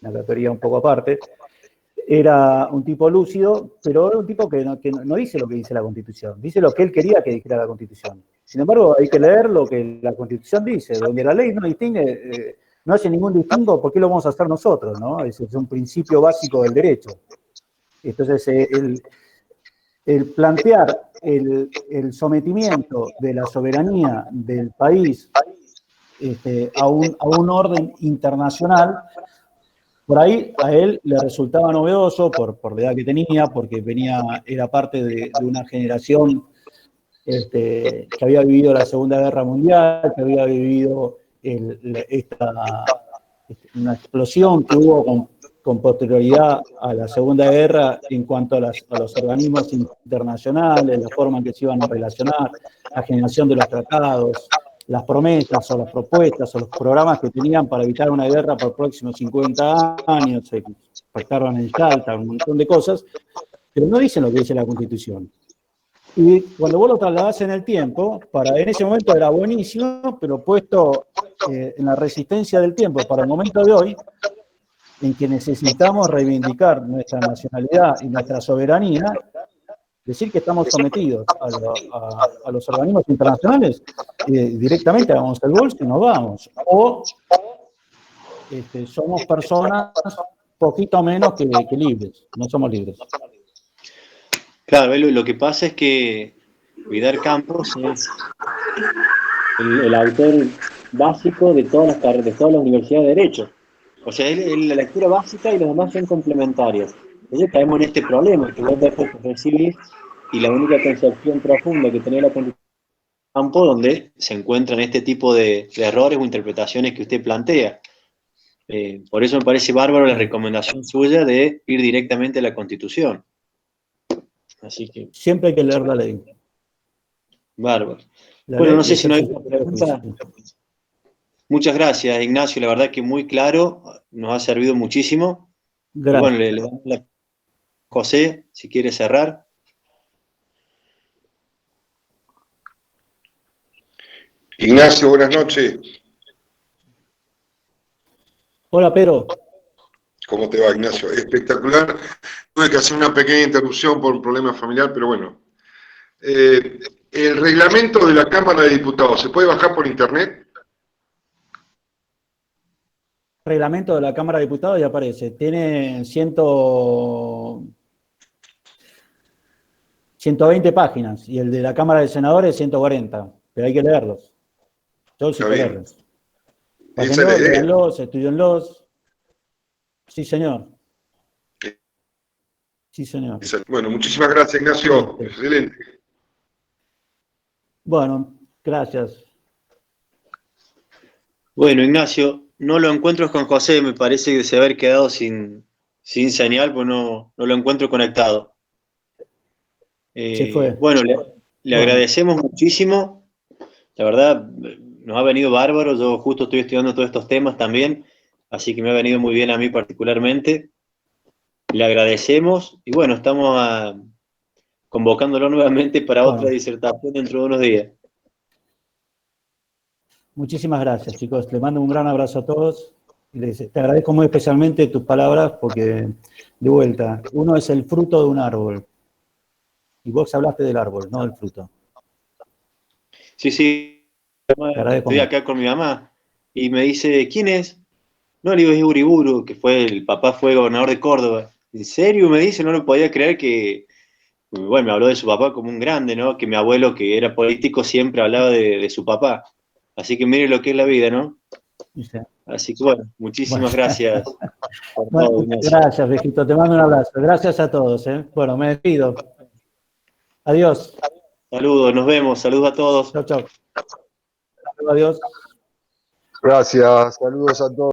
categoría un poco aparte. Era un tipo lúcido, pero era un tipo que no dice lo que dice la Constitución, dice lo que él quería que dijera la Constitución. Sin embargo, hay que leer lo que la Constitución dice, donde la ley no distingue, no hace ningún distingo, ¿por qué lo vamos a hacer nosotros? ¿No? Ese es un principio básico del derecho. Entonces, el plantear el sometimiento de la soberanía del país a un orden internacional, por ahí a él le resultaba novedoso por la edad que tenía, porque era parte de una generación que había vivido la Segunda Guerra Mundial, que había vivido una explosión que hubo con posterioridad a la Segunda Guerra en cuanto a los organismos internacionales, la forma en que se iban a relacionar, la generación de los tratados, las promesas o las propuestas o los programas que tenían para evitar una guerra por los próximos 50 años, se pactaron en Yalta, un montón de cosas, pero no dicen lo que dice la Constitución. Y cuando vos lo trasladás en el tiempo, en ese momento era buenísimo, pero puesto en la resistencia del tiempo para el momento de hoy, en que necesitamos reivindicar nuestra nacionalidad y nuestra soberanía, decir que estamos sometidos a los organismos internacionales, directamente vamos al bolso y nos vamos. O somos personas poquito menos que libres, no somos libres. Claro, lo que pasa es que Vidar Campos es el autor básico de todas las universidades de Derecho. O sea, la lectura básica y los demás son complementarias. Entonces caemos en este problema, que vos después recibís y la única concepción profunda que tenía la Constitución campo donde se encuentran este tipo de errores o interpretaciones que usted plantea. Por eso me parece bárbaro la recomendación suya de ir directamente a la Constitución. Así que... Siempre hay que leer la ley. Bárbaro. Bueno, no sé si no hay otra pregunta. Muchas gracias, Ignacio. La verdad que muy claro, nos ha servido muchísimo. Gracias. Bueno, le damos a José, si quiere cerrar. Ignacio, buenas noches. Hola, Pedro. ¿Cómo te va, Ignacio? Espectacular. Tuve que hacer una pequeña interrupción por un problema familiar, pero bueno. El reglamento de la Cámara de Diputados, ¿se puede bajar por internet? Reglamento de la Cámara de Diputados ya aparece. Tiene 120 páginas y el de la Cámara de Senadores 140, pero hay que leerlos. Todos hay que leerlos. Pásenlos, estudienlos. Sí, señor. Sí, señor. Bueno, muchísimas gracias, Ignacio. Excelente. Bueno, gracias. Bueno, Ignacio, no lo encuentro con José, me parece que se haber quedado sin señal, pues no lo encuentro conectado. Se fue. Bueno, le agradecemos muchísimo. La verdad, nos ha venido bárbaro. Yo justo estoy estudiando todos estos temas también, así que me ha venido muy bien a mí particularmente. Le agradecemos y bueno, estamos convocándolo nuevamente para Bueno. otra disertación dentro de unos días. Muchísimas gracias, chicos. Les mando un gran abrazo a todos. Te agradezco muy especialmente tus palabras porque, de vuelta, uno es el fruto de un árbol. Y vos hablaste del árbol, no del fruto. Sí, sí. Estoy acá con mi mamá y me dice, ¿quién es? No, le digo, es Uriburu, que el papá fue gobernador de Córdoba. ¿En serio? Me dice, no lo podía creer que, bueno, me habló de su papá como un grande, ¿no? Que mi abuelo, que era político, siempre hablaba de su papá. Así que mire lo que es la vida, ¿no? Sí. Así que bueno, muchísimas gracias. Por bueno, todo, gracias, viejito. Te mando un abrazo. Gracias a todos. Bueno, me despido. Adiós. Saludos, nos vemos. Saludos a todos. Chao, chao. Adiós. Gracias, saludos a todos.